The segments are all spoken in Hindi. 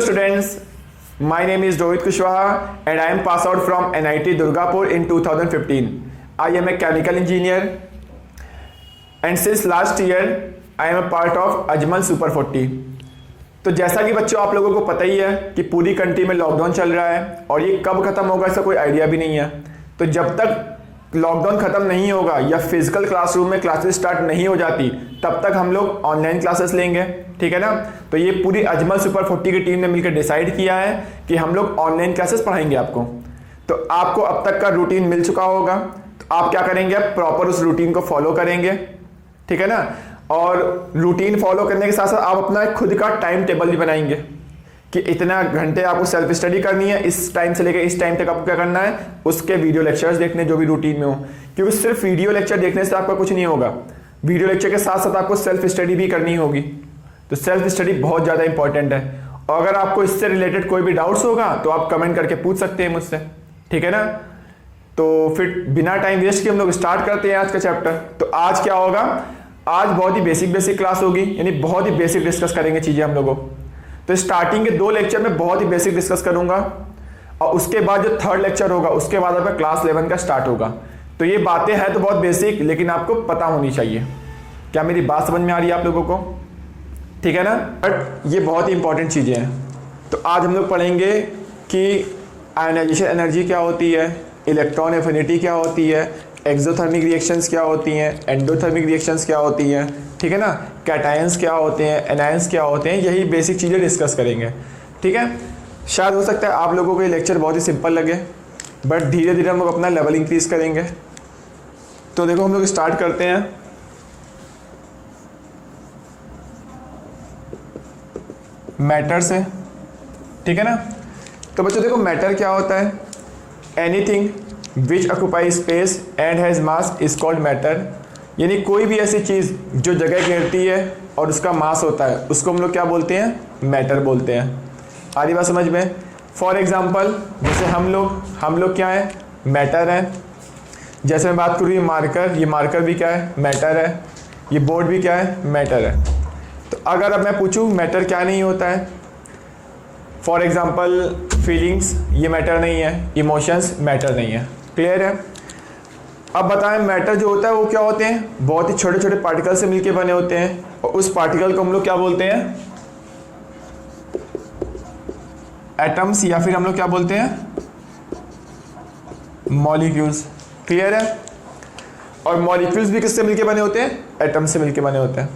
students, my name is Rohit Kushwaha and I am passed out from NIT Durgapur in 2015. I am a chemical engineer and since last year I am a part of Ajmal Super 40. तो जैसा कि बच्चों आप लोगों को पता ही है कि पूरी कंट्री में लॉकडाउन चल रहा है और ये कब ख़त्म होगा इसका कोई आइडिया भी नहीं है। तो जब तक लॉकडाउन ख़त्म नहीं होगा या फिजिकल क्लासरूम में क्लासेस स्टार्ट नहीं हो जाती तब तक हम लोग ऑनलाइन क्लासेस लेंगे, ठीक है ना। तो ये पूरी अजमल सुपर 40 की टीम ने मिलकर डिसाइड किया है कि हम लोग ऑनलाइन क्लासेस पढ़ाएंगे आपको। तो आपको अब तक का रूटीन मिल चुका होगा, तो आप क्या करेंगे, प्रॉपर उस रूटीन को फॉलो करेंगे, ठीक है ना। और रूटीन फॉलो करने के साथ साथ आप अपना खुद का टाइम टेबल भी बनाएंगे कि इतना घंटे आपको सेल्फ स्टडी करनी है, इस टाइम से लेकर इस टाइम तक आपको क्या करना है, उसके वीडियो लेक्चर्स देखने जो भी रूटीन में हो। क्योंकि सिर्फ वीडियो लेक्चर देखने से आपका कुछ नहीं होगा, वीडियो लेक्चर के साथ साथ आपको सेल्फ स्टडी भी करनी होगी। तो सेल्फ स्टडी बहुत ज़्यादा इंपॉर्टेंट है और अगर आपको इससे रिलेटेड कोई भी डाउट्स होगा तो आप कमेंट करके पूछ सकते हैं मुझसे, ठीक है ना। तो फिर बिना टाइम वेस्ट के हम लोग स्टार्ट करते हैं आज का चैप्टर। तो आज क्या होगा, आज बहुत ही बेसिक क्लास होगी, यानी बहुत ही बेसिक डिस्कस करेंगे चीज़ें हम लोगों। तो स्टार्टिंग के 2 लेक्चर में बहुत ही बेसिक डिस्कस करूंगा और उसके बाद जो 3rd लेक्चर होगा उसके बाद आपका क्लास 11 का स्टार्ट होगा। तो ये बातें हैं तो बहुत बेसिक, लेकिन आपको पता होनी चाहिए। क्या मेरी बात समझ में आ रही है आप लोगों को, ठीक है ना। बट ये बहुत ही इंपॉर्टेंट चीज़ें हैं। तो आज हम लोग पढ़ेंगे कि आयनाइजेशन एनर्जी क्या होती है, इलेक्ट्रॉन एफिनिटी क्या होती है, एक्सोथर्मिक रिएक्शंस क्या होती हैं, एंडोथर्मिक रिएक्शंस क्या होती हैं, ठीक है ना, कैटायंस क्या होते हैं, एनायंस क्या होते हैं, यही बेसिक चीज़ें डिस्कस करेंगे, ठीक है। शायद हो सकता है आप लोगों को ये लेक्चर बहुत ही सिंपल लगे, बट धीरे धीरे हम लोग अपना लेवल इंक्रीज करेंगे। तो देखो हम लोग स्टार्ट करते हैं। मैटर से, ठीक है ना। तो बच्चों देखो मैटर क्या होता है, anything which occupy space and has mass is called matter. यानी कोई भी ऐसी चीज़ जो जगह घेरती है और उसका मास होता है उसको हम लोग क्या बोलते हैं, मैटर बोलते हैं। आ रही बात समझ में। फॉर एग्जांपल जैसे हम लोग क्या है, मैटर है। जैसे मैं बात करूँ ये मार्कर भी क्या है, मैटर है। ये बोर्ड भी क्या है, मैटर है। तो अगर अब मैं पूछूँ मैटर क्या नहीं होता है, फॉर एग्जांपल फीलिंग्स ये मैटर नहीं है, इमोशंस मैटर नहीं है, क्लियर है। अब बताएं मैटर जो होता है वो क्या होते हैं, बहुत ही छोटे छोटे पार्टिकल से मिलके बने होते हैं और उस पार्टिकल को हम लोग क्या बोलते हैं, एटम्स, या फिर हम लोग क्या बोलते हैं, मॉलिक्यूल्स, क्लियर है। और मॉलिक्यूल्स भी किससे मिलके बने होते हैं, एटम से मिलके बने होते हैं।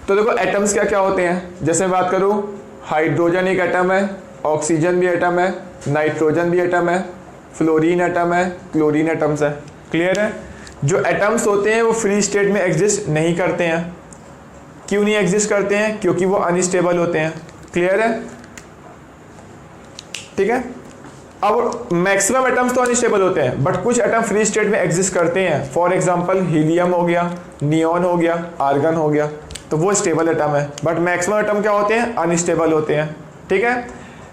तो देखो एटम्स क्या क्या होते हैं, जैसे मैं बात करूं हाइड्रोजन एक एटम है, ऑक्सीजन भी एटम है, नाइट्रोजन भी एटम है, फ्लोरीन एटम है, क्लोरीन एटम्स है, क्लियर है। जो एटम्स होते हैं वो फ्री स्टेट में एग्जिस्ट नहीं करते हैं। क्यों नहीं एग्जिस्ट करते हैं, क्योंकि वो अनस्टेबल होते हैं, क्लियर है, ठीक है। अब मैक्सिमम एटम्स तो अनस्टेबल होते हैं बट कुछ एटम फ्री स्टेट में एग्जिस्ट करते हैं। फॉर एग्जांपल हीलियम हो गया, नियॉन हो गया, आर्गन हो गया, तो वो स्टेबल एटम है। बट मैक्सिमम एटम क्या होते हैं, अनस्टेबल होते हैं, ठीक है।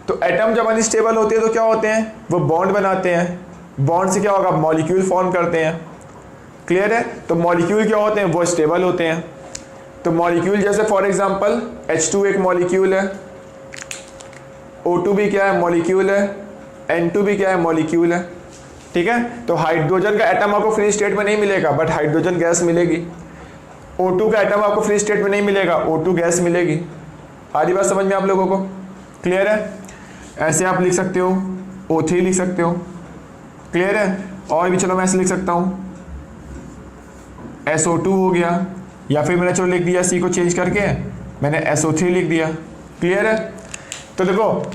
तो एटम जब अनस्टेबल होते हैं तो क्या होते हैं, वो बॉन्ड बनाते हैं। बॉन्ड से क्या होगा, मॉलिक्यूल फॉर्म करते हैं, क्लियर है। तो मॉलिक्यूल क्या होते हैं, वो स्टेबल होते हैं। तो मॉलिक्यूल जैसे फॉर एग्जांपल H2 एक मॉलिक्यूल है, O2 भी क्या है, मॉलिक्यूल है, N2 भी क्या है, मॉलिक्यूल है, ठीक है। तो हाइड्रोजन का एटम आपको फ्री स्टेट में नहीं मिलेगा बट हाइड्रोजन गैस मिलेगी। O2 का एटम आपको फ्री स्टेट में नहीं मिलेगा, O2 गैस मिलेगी। आधी बात समझ में आप लोगों को, क्लियर है। ऐसे आप लिख सकते हो, O3 लिख सकते हो, क्लियर है। और भी चलो मैं ऐसे लिख सकता हूँ SO2 हो गया, या फिर मैंने चलो लिख दिया C को चेंज करके मैंने SO3 लिख दिया, क्लियर है। तो देखो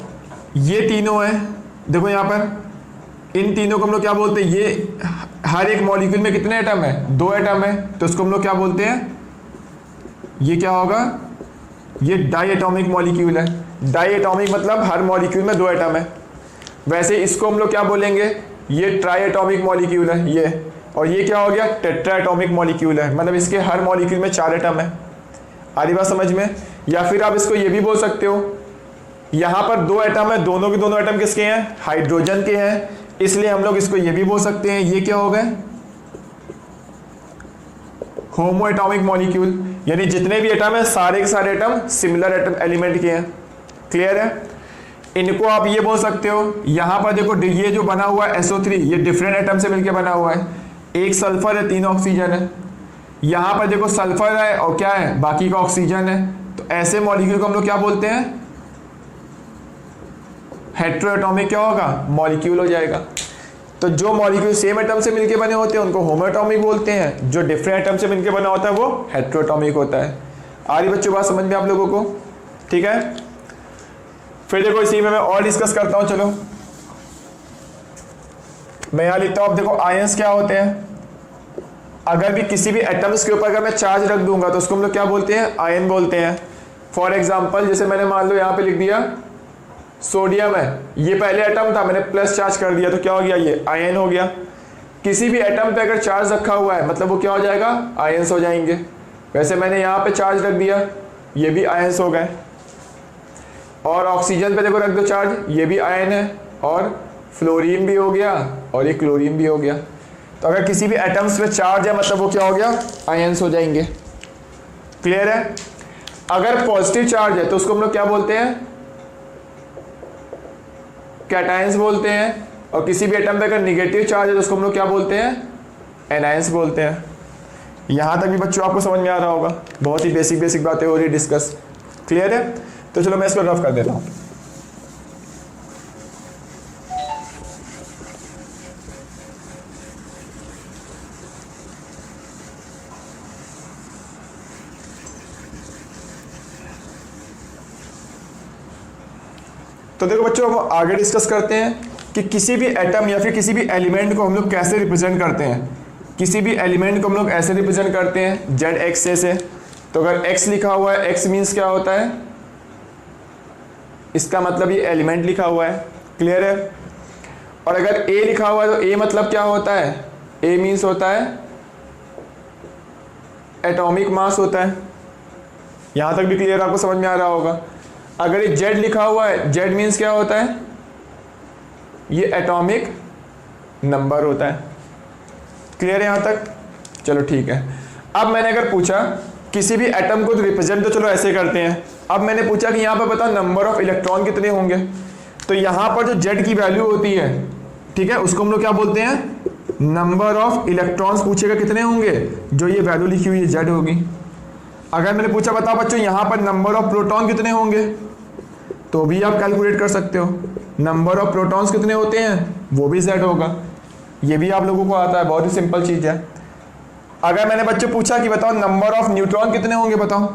ये तीनों हैं, देखो यहाँ पर इन तीनों को हम लोग क्या बोलते हैं, ये हर एक मॉलिक्यूल में कितने एटम है, 2 एटम है, तो इसको हम लोग क्या बोलते हैं, ये क्या होगा, ये डाई एटॉमिक मॉलिक्यूल है। डाई एटॉमिक मतलब हर मॉलिक्यूल में 2 एटम है। वैसे इसको हम लोग क्या बोलेंगे, ये ट्राई एटॉमिक मॉलिक्यूल है ये, और ये क्या हो गया, टेट्रा एटॉमिक मॉलिक्यूल है, मतलब इसके हर मॉलिक्यूल में 4 एटम है। आधी बात समझ में। या फिर आप इसको ये भी बोल सकते हो, यहाँ पर 2 एटम है, दोनों के दोनों एटम किसके हैं, हाइड्रोजन के हैं, इसलिए हम लोग इसको ये भी बोल सकते हैं, ये क्या हो गए, होमो एटॉमिक मॉलिक्यूल। यानी जितने भी एटम है सारे के सारे एटम सिमिलर एटम एलिमेंट के हैं, क्लियर है? इनको आप ये बोल सकते हो, यहाँ पर देखो ये जो बना हुआ है SO3 ये डिफरेंट एटम से मिलकर बना हुआ है, एक सल्फर है 3 ऑक्सीजन है। यहाँ पर देखो सल्फर है और क्या है, बाकी का ऑक्सीजन है। तो ऐसे मॉलिक्यूल को हम लोग क्या बोलते हैं, हेट्रोएटॉमिक क्या होगा, मॉलिक्यूल हो जाएगा। तो जो मॉलिक्यूल सेम एटम से मिलके बने होते हैं उनको होमोएटॉमिक बोलते हैं, जो डिफरेंट एटम से मिलके बना होता है वो हेट्रोएटॉमिक होता है। आ रही बच्चों बात समझ में आप लोगों को? ठीक है, फिर देखो इसी में मैं और डिस्कस करता हूं। चलो मैं यहां लिखता हूं, अब देखो आयंस क्या होते हैं। अगर भी किसी भी एटम्स के ऊपर अगर मैं चार्ज रख दूंगा तो उसको हम लोग क्या बोलते हैं, आयन बोलते हैं। फॉर एग्जाम्पल जैसे मैंने मान लो यहाँ पे लिख दिया सोडियम है, ये पहले एटम था, मैंने प्लस चार्ज कर दिया तो क्या हो गया, ये आयन हो गया। किसी भी एटम पे अगर चार्ज रखा हुआ है मतलब वो क्या हो जाएगा, आयंस हो जाएंगे। वैसे मैंने यहाँ पे चार्ज रख दिया, ये भी आयंस हो गए। और ऑक्सीजन पे देखो रख दो चार्ज, ये भी आयन है, और फ्लोरीन भी हो गया और ये क्लोरीन भी हो गया। तो अगर किसी भी एटम्स पे चार्ज है मतलब वो क्या हो गया, आयंस हो जाएंगे। क्लियर है? अगर पॉजिटिव चार्ज है तो उसको हम लोग क्या बोलते हैं, कैटायंस बोलते हैं। और किसी भी एटम पे अगर निगेटिव चार्ज है तो उसको हम लोग क्या बोलते हैं, एनायंस बोलते हैं। यहाँ तक भी बच्चों आपको समझ में आ रहा होगा, बहुत ही बेसिक बातें हो रही डिस्कस। क्लियर है? तो चलो मैं इसको रफ कर देता हूँ। तो देखो बच्चों अब आगे डिस्कस करते हैं कि किसी भी एटम या फिर किसी भी एलिमेंट को हम लोग कैसे रिप्रेजेंट करते हैं। किसी भी एलिमेंट को हम लोग ऐसे रिप्रेजेंट करते हैं ZX से। तो अगर X लिखा हुआ है, X मीन्स क्या होता है, इसका मतलब ये एलिमेंट लिखा हुआ है। क्लियर है? और अगर A लिखा हुआ है तो A मतलब क्या होता है, A मीन्स होता है एटॉमिक मास होता है। यहाँ तक भी क्लियर आपको समझ में आ रहा होगा। अगर ये Z लिखा हुआ है, Z मीन्स क्या होता है, ये एटॉमिक नंबर होता है। क्लियर है यहाँ तक? चलो ठीक है। अब मैंने अगर पूछा किसी भी एटम को तो रिप्रेजेंट तो चलो ऐसे करते हैं। अब मैंने पूछा कि यहाँ पर बताओ नंबर ऑफ इलेक्ट्रॉन कितने होंगे। तो यहाँ पर जो Z की वैल्यू होती है, ठीक है, उसको हम लोग क्या बोलते हैं, नंबर ऑफ इलेक्ट्रॉन्स। पूछेगा कितने होंगे, जो ये वैल्यू लिखी हुई है Z होगी। अगर मैंने पूछा बताओ बच्चों यहाँ पर नंबर ऑफ प्रोटॉन कितने होंगे, तो भी आप कैलकुलेट कर सकते हो। नंबर ऑफ प्रोटॉन्स कितने होते हैं, वो भी Z होगा। ये भी आप लोगों को आता है, बहुत ही सिंपल चीज़ है। अगर मैंने बच्चों पूछा कि बताओ नंबर ऑफ न्यूट्रॉन कितने होंगे बताओ,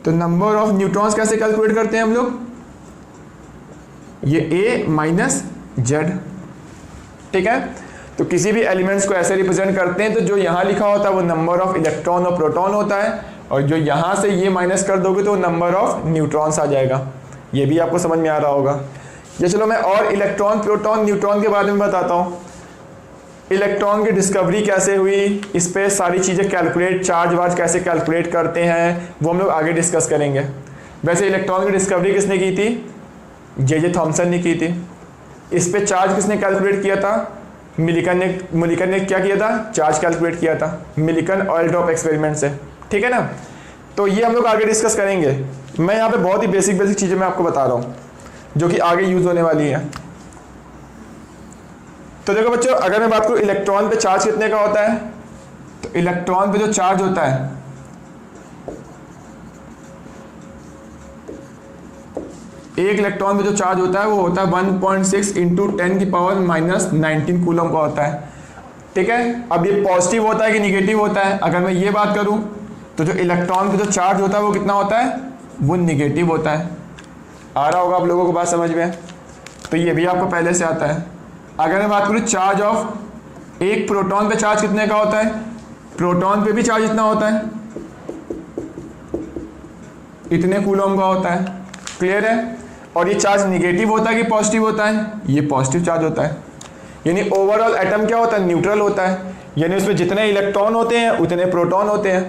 तो नंबर ऑफ न्यूट्रॉन्स कैसे कैलकुलेट करते हैं हम लोग, ये A माइनस Z। ठीक है? तो किसी भी एलिमेंट्स को ऐसे रिप्रेजेंट करते हैं तो जो यहाँ लिखा होता है वो नंबर ऑफ इलेक्ट्रॉन और प्रोटॉन होता है, और जो यहाँ से ये माइनस कर दोगे तो नंबर ऑफ न्यूट्रॉन्स आ जाएगा। ये भी आपको समझ में आ रहा होगा। ये चलो मैं और इलेक्ट्रॉन, प्रोटॉन, न्यूट्रॉन के बारे में बताता हूँ। इलेक्ट्रॉन की डिस्कवरी कैसे हुई, इस पर सारी चीज़ें कैलकुलेट, चार्ज वार्ज कैसे कैलकुलेट करते हैं वो हम लोग आगे डिस्कस करेंगे। वैसे इलेक्ट्रॉन की डिस्कवरी किसने की थी, जे थॉमसन ने की थी। इस पे चार्ज किसने कैलकुलेट किया था, मिलिकन ने क्या किया था, चार्ज कैलकुलेट किया था मिलिकन ऑयल ड्रॉप एक्सपेरिमेंट से। ठीक है ना? तो ये हम लोग आगे डिस्कस करेंगे। मैं यहाँ पे बहुत ही बेसिक चीज़ें मैं आपको बता रहा हूँ जो कि आगे यूज़ होने वाली है। तो देखो बच्चों, अगर मैं बात करूँ इलेक्ट्रॉन पे चार्ज कितने का होता है, तो इलेक्ट्रॉन पे जो चार्ज होता है, एक इलेक्ट्रॉन पे जो चार्ज होता है वो होता है 1.6 इंटू 10 की पावर माइनस 19 कूलम का होता है। ठीक है? अब ये पॉजिटिव होता है कि निगेटिव होता है, अगर मैं ये बात करूं तो जो इलेक्ट्रॉन पे जो चार्ज होता है वो कितना होता है, वो निगेटिव होता है। आ रहा होगा आप लोगों को बात समझ में? तो ये भी आपको पहले से आता है। अगर मैं बात करूं चार्ज ऑफ, एक प्रोटॉन पे चार्ज कितने का होता है, प्रोटॉन पे भी चार्ज इतना होता है, इतने कूलम का होता है। क्लियर है? और ये चार्ज निगेटिव होता है कि पॉजिटिव होता है, ये पॉजिटिव चार्ज होता है। यानी ओवरऑल एटम क्या होता है, न्यूट्रल होता है। यानी उसमें जितने इलेक्ट्रॉन होते हैं उतने प्रोटॉन होते हैं,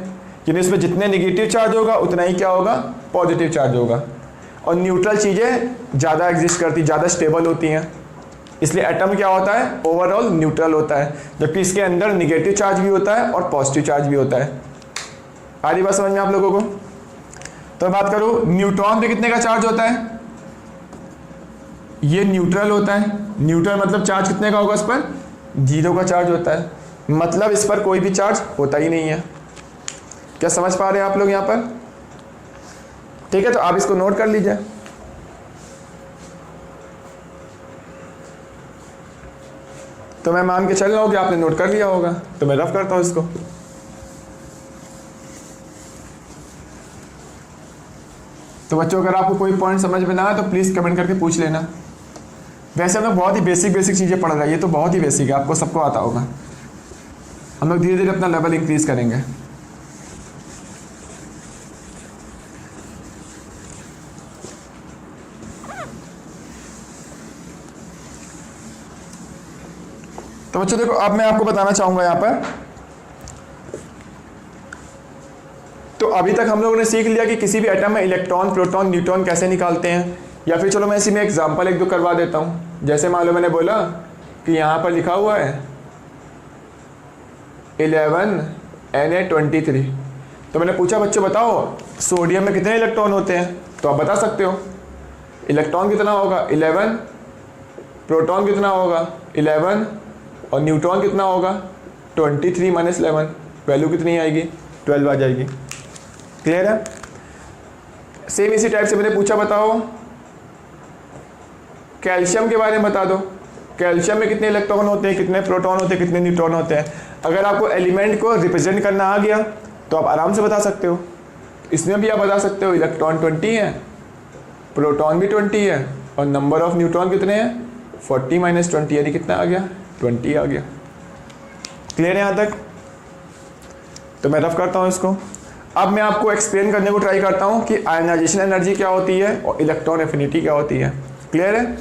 यानी उसमें जितने निगेटिव चार्ज होगा उतना ही क्या होगा, पॉजिटिव चार्ज होगा। और न्यूट्रल चीज़ें ज़्यादा एग्जिस्ट करती, ज़्यादा स्टेबल होती हैं, इसलिए एटम क्या होता है, ओवरऑल न्यूट्रल होता है। जबकि इसके अंदर निगेटिव चार्ज भी होता है और पॉजिटिव चार्ज भी होता है। आ रही बात समझ में आप लोगों को? तो बात करूं न्यूट्रॉन पे कितने का चार्ज होता है, ये न्यूट्रल होता है। न्यूट्रल मतलब चार्ज कितने का होगा इस पर, 0 का चार्ज होता है, मतलब इस पर कोई भी चार्ज होता ही नहीं है। क्या समझ पा रहे हैं आप लोग यहाँ पर? ठीक है, तो आप इसको नोट कर लीजिए। तो मैं मान के चल रहा हूँ कि आपने नोट कर लिया होगा, तो मैं रफ करता हूँ इसको। तो बच्चों अगर आपको कोई पॉइंट समझ में ना आए तो प्लीज़ कमेंट करके पूछ लेना। वैसे हम लोग बहुत ही बेसिक चीज़ें पढ़ रहे हैं, ये तो बहुत ही बेसिक है, आपको सबको आता होगा। हम लोग धीरे धीरे अपना लेवल इंक्रीज करेंगे। तो बच्चों देखो, अब मैं आपको बताना चाहूंगा यहाँ पर, तो अभी तक हम लोगों ने सीख लिया कि किसी भी एटम में इलेक्ट्रॉन, प्रोटॉन, न्यूट्रॉन कैसे निकालते हैं। या फिर चलो मैं इसी में एग्जांपल एक दो करवा देता हूँ। जैसे मान लो मैंने बोला कि यहाँ पर लिखा हुआ है 11Na23, तो मैंने पूछा बच्चों बताओ सोडियम में कितने इलेक्ट्रॉन होते हैं, तो आप बता सकते हो। इलेक्ट्रॉन कितना होगा 11, प्रोटॉन कितना होगा 11, और न्यूट्रॉन कितना होगा 23 माइनस 11, वैल्यू कितनी आएगी 12 आ जाएगी। क्लियर है? सेम इसी टाइप से मैंने पूछा बताओ कैल्शियम के बारे में बता दो, कैल्शियम में कितने इलेक्ट्रॉन होते हैं, कितने प्रोटॉन होते हैं, कितने न्यूट्रॉन होते हैं। अगर आपको एलिमेंट को रिप्रेजेंट करना आ गया तो आप आराम से बता सकते हो। इसमें भी आप बता सकते हो इलेक्ट्रॉन 20 है, प्रोटॉन भी 20 है, और नंबर ऑफ न्यूट्रॉन कितने हैं 40 माइनस 20, यानी कितना आ गया 20 आ गया। क्लियर है यहाँ तक? तो मैं रफ करता हूँ इसको। अब मैं आपको एक्सप्लेन करने को ट्राई करता हूँ कि आयनाइजेशन एनर्जी क्या होती है और इलेक्ट्रॉन एफिनिटी क्या होती है। क्लियर है?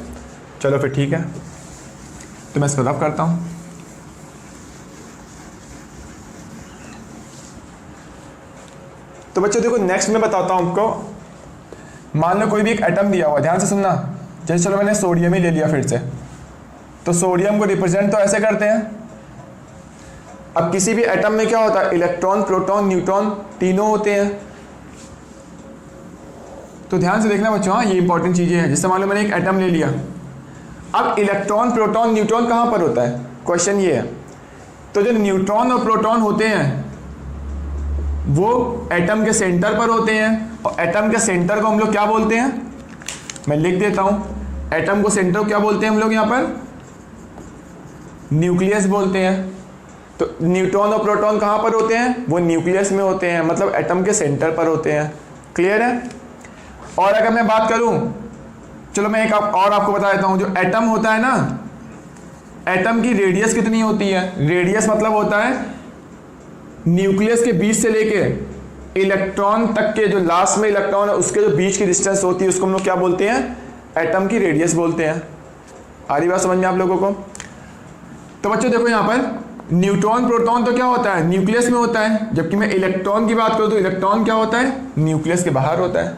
चलो फिर ठीक है, तो मैं इसको रफ करता हूँ। तो बच्चों देखो, नेक्स्ट मैं बताता हूँ आपको। मान लो कोई भी एक एटम दिया हुआ, ध्यान से सुनना। जैसे चलो मैंने सोडियम ही ले लिया फिर से, तो सोडियम को रिप्रेजेंट तो ऐसे करते हैं। अब किसी भी एटम में क्या होता है, इलेक्ट्रॉन, प्रोटॉन, न्यूट्रॉन तीनों होते हैं। तो ध्यान से देखना बच्चों, हाँ ये इंपॉर्टेंट चीजें हैं। जैसे मान लो मैंने एक एटम ले लिया, अब इलेक्ट्रॉन, प्रोटॉन, न्यूट्रॉन कहाँ पर होता है, क्वेश्चन ये है। तो जो न्यूट्रॉन और प्रोटॉन होते हैं वो एटम के सेंटर पर होते हैं, और एटम के सेंटर को हम लोग क्या बोलते हैं, मैं लिख देता हूं। एटम को सेंटर को क्या बोलते हैं हम लोग यहाँ पर, न्यूक्लियस बोलते हैं। तो न्यूट्रॉन और प्रोटॉन कहाँ पर होते हैं, वो न्यूक्लियस में होते हैं, मतलब एटम के सेंटर पर होते हैं। क्लियर है? और अगर मैं बात करूं, चलो मैं एक और आपको बता देता हूं। जो एटम होता है ना, एटम की रेडियस कितनी होती है, रेडियस मतलब होता है न्यूक्लियस के बीच से लेके इलेक्ट्रॉन तक के जो लास्ट में इलेक्ट्रॉन है उसके जो बीच की डिस्टेंस होती है उसको हम लोग क्या बोलते हैं, एटम की रेडियस बोलते हैं। आ रही बात समझ में आप लोगों को? तो बच्चों देखो यहाँ पर न्यूट्रॉन, प्रोटॉन तो क्या होता है, न्यूक्लियस में होता है, जबकि मैं इलेक्ट्रॉन की बात करूं तो इलेक्ट्रॉन क्या होता है, न्यूक्लियस के बाहर होता है।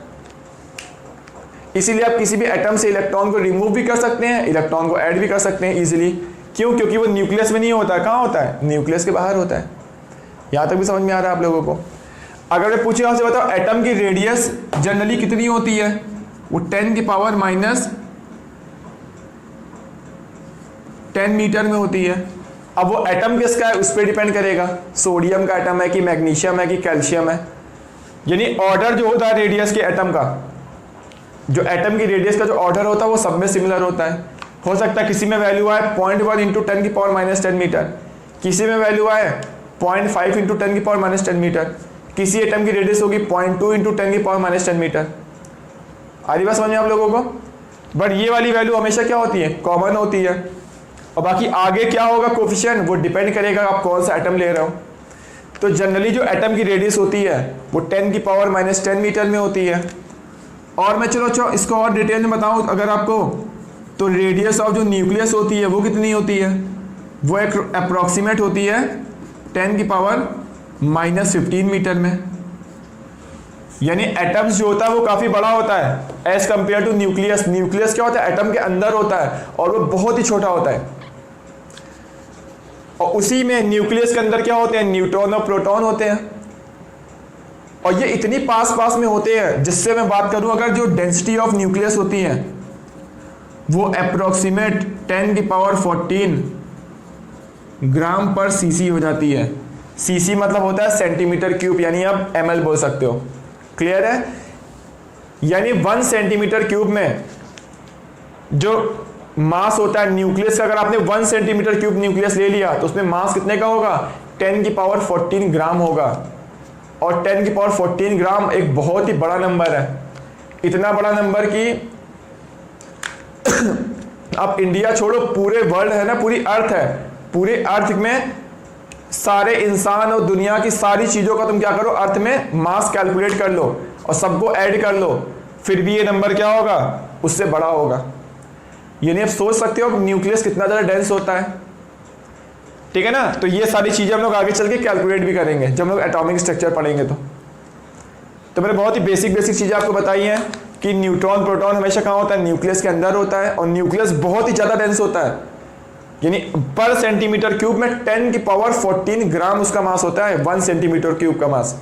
इसीलिए आप किसी भी एटम से इलेक्ट्रॉन को रिमूव भी कर सकते हैं, इलेक्ट्रॉन को ऐड भी कर सकते हैं इजीली। क्यों? क्योंकि वो न्यूक्लियस में नहीं होता है। कहाँ होता है, न्यूक्लियस के बाहर होता है। यहाँ तक भी समझ में आ रहा है आप लोगों को? अगर मैं पूछे आपसे बताओ एटम की रेडियस जनरली कितनी होती है, वो 10 की पावर माइनस 10 मीटर में होती है। अब वो एटम किसका है उस पर डिपेंड करेगा, सोडियम का एटम है कि मैग्नीशियम है कि कैल्शियम है। यानी ऑर्डर जो होता है रेडियस के एटम का, जो एटम की रेडियस का जो ऑर्डर होता है वो सब में सिमिलर होता है। हो सकता है किसी में वैल्यू आए 0.1 इंटू 10 की पावर माइनस 10 मीटर, किसी में वैल्यू आए 0.5 इंटू 10 की पावर माइनस 10 मीटर, किसी एटम की रेडियस होगी 0.2 इंटू 10 की पावर माइनस 10 मीटर। आ रही बात समझ में आप लोगों को? बट ये वाली वैल्यू हमेशा क्या होती है, कॉमन होती है। और बाकी आगे क्या होगा कोफिशिएंट, वो डिपेंड करेगा आप कौन सा एटम ले रहे हो। तो जनरली जो एटम की रेडियस होती है वो 10 की पावर माइनस 10 मीटर में होती है। और मैं चलो इसको और डिटेल में बताऊं अगर आपको, तो रेडियस ऑफ जो न्यूक्लियस होती है वो कितनी होती है, वो एक अप्रॉक्सीमेट होती है 10 की पावर माइनस 15 मीटर में। यानी एटम्स जो होता है वो काफ़ी बड़ा होता है as compare to nucleus. Nucleus क्या होता है, एटम के अंदर होता है और वो बहुत ही छोटा होता है। और उसी में न्यूक्लियस के अंदर क्या होते हैं, न्यूट्रॉन और प्रोटॉन होते हैं। और ये इतनी पास पास में होते हैं, जिससे मैं बात करूं अगर जो डेंसिटी ऑफ न्यूक्लियस होती है वो अप्रोक्सीमेट 10⁻14 ग्राम पर सीसी हो जाती है। सीसी मतलब होता है सेंटीमीटर क्यूब, यानी आप ml बोल सकते हो। क्लियर है? यानी 1 सेंटीमीटर क्यूब में जो मास होता है न्यूक्लियस का, अगर आपने 1 सेंटीमीटर क्यूब न्यूक्लियस ले लिया तो उसमें मास कितने का होगा? 10⁻14 ग्राम होगा। और 10⁻14 ग्राम एक बहुत ही बड़ा नंबर है। इतना बड़ा नंबर कि अब इंडिया छोड़ो, पूरे वर्ल्ड है ना, पूरी अर्थ है, पूरे अर्थ में सारे इंसान और दुनिया की सारी चीज़ों का तुम क्या करो, अर्थ में मास कैलकुलेट कर लो और सबको ऐड कर लो, फिर भी ये नंबर क्या होगा? उससे बड़ा होगा। यानी आप सोच सकते हो न्यूक्लियस कितना ज़्यादा डेंस होता है। ठीक है ना? तो ये सारी चीज़ें हम लोग आगे चल के कैलकुलेट भी करेंगे जब हम लोग एटॉमिक स्ट्रक्चर पढ़ेंगे। तो मैंने बहुत ही बेसिक चीज़ें आपको बताई हैं कि न्यूट्रॉन प्रोटॉन हमेशा कहाँ होता है? न्यूक्लियस के अंदर होता है। और न्यूक्लियस बहुत ही ज़्यादा डेंस होता है, यानी पर सेंटीमीटर क्यूब में 10⁻14 ग्राम उसका मास होता है, 1 सेंटीमीटर क्यूब का मास।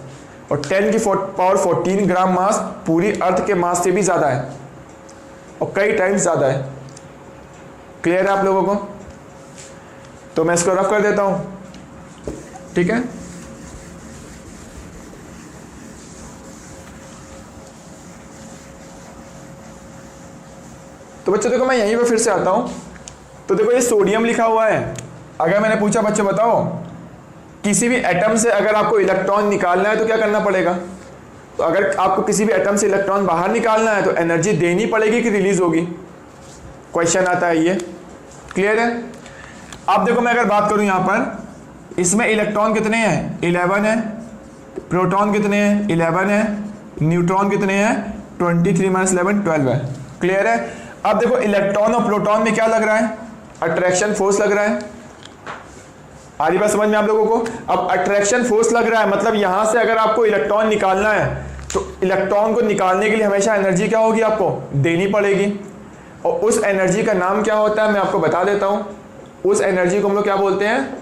और 10⁻14 ग्राम मास पूरी अर्थ के मास से भी ज़्यादा है और कई टाइम्स ज़्यादा है। क्लियर है आप लोगों को? तो मैं इसको रफ कर देता हूं। ठीक है, तो बच्चों देखो मैं यहीं पे फिर से आता हूं। तो देखो ये सोडियम लिखा हुआ है। अगर मैंने पूछा बच्चों बताओ किसी भी एटम से अगर आपको इलेक्ट्रॉन निकालना है तो क्या करना पड़ेगा? तो अगर आपको किसी भी एटम से इलेक्ट्रॉन बाहर निकालना है तो एनर्जी देनी पड़ेगी कि रिलीज होगी? क्वेश्चन आता है ये। क्लियर है? अब देखो मैं अगर बात करूं यहां पर, इसमें इलेक्ट्रॉन कितने हैं? 11 है। प्रोटॉन कितने हैं? 11 है। न्यूट्रॉन कितने हैं? 23 - 11 12 है। क्लियर है? अब देखो इलेक्ट्रॉन और प्रोटॉन में क्या लग रहा है? अट्रैक्शन फोर्स लग रहा है। आ रही बात समझ में आप लोगों को? अब अट्रैक्शन फोर्स लग रहा है मतलब यहां से अगर आपको इलेक्ट्रॉन निकालना है तो इलेक्ट्रॉन को निकालने के लिए हमेशा एनर्जी क्या होगी? आपको देनी पड़ेगी। और उस एनर्जी का नाम क्या होता है मैं आपको बता देता हूं। उस एनर्जी को हम लोग क्या बोलते हैं?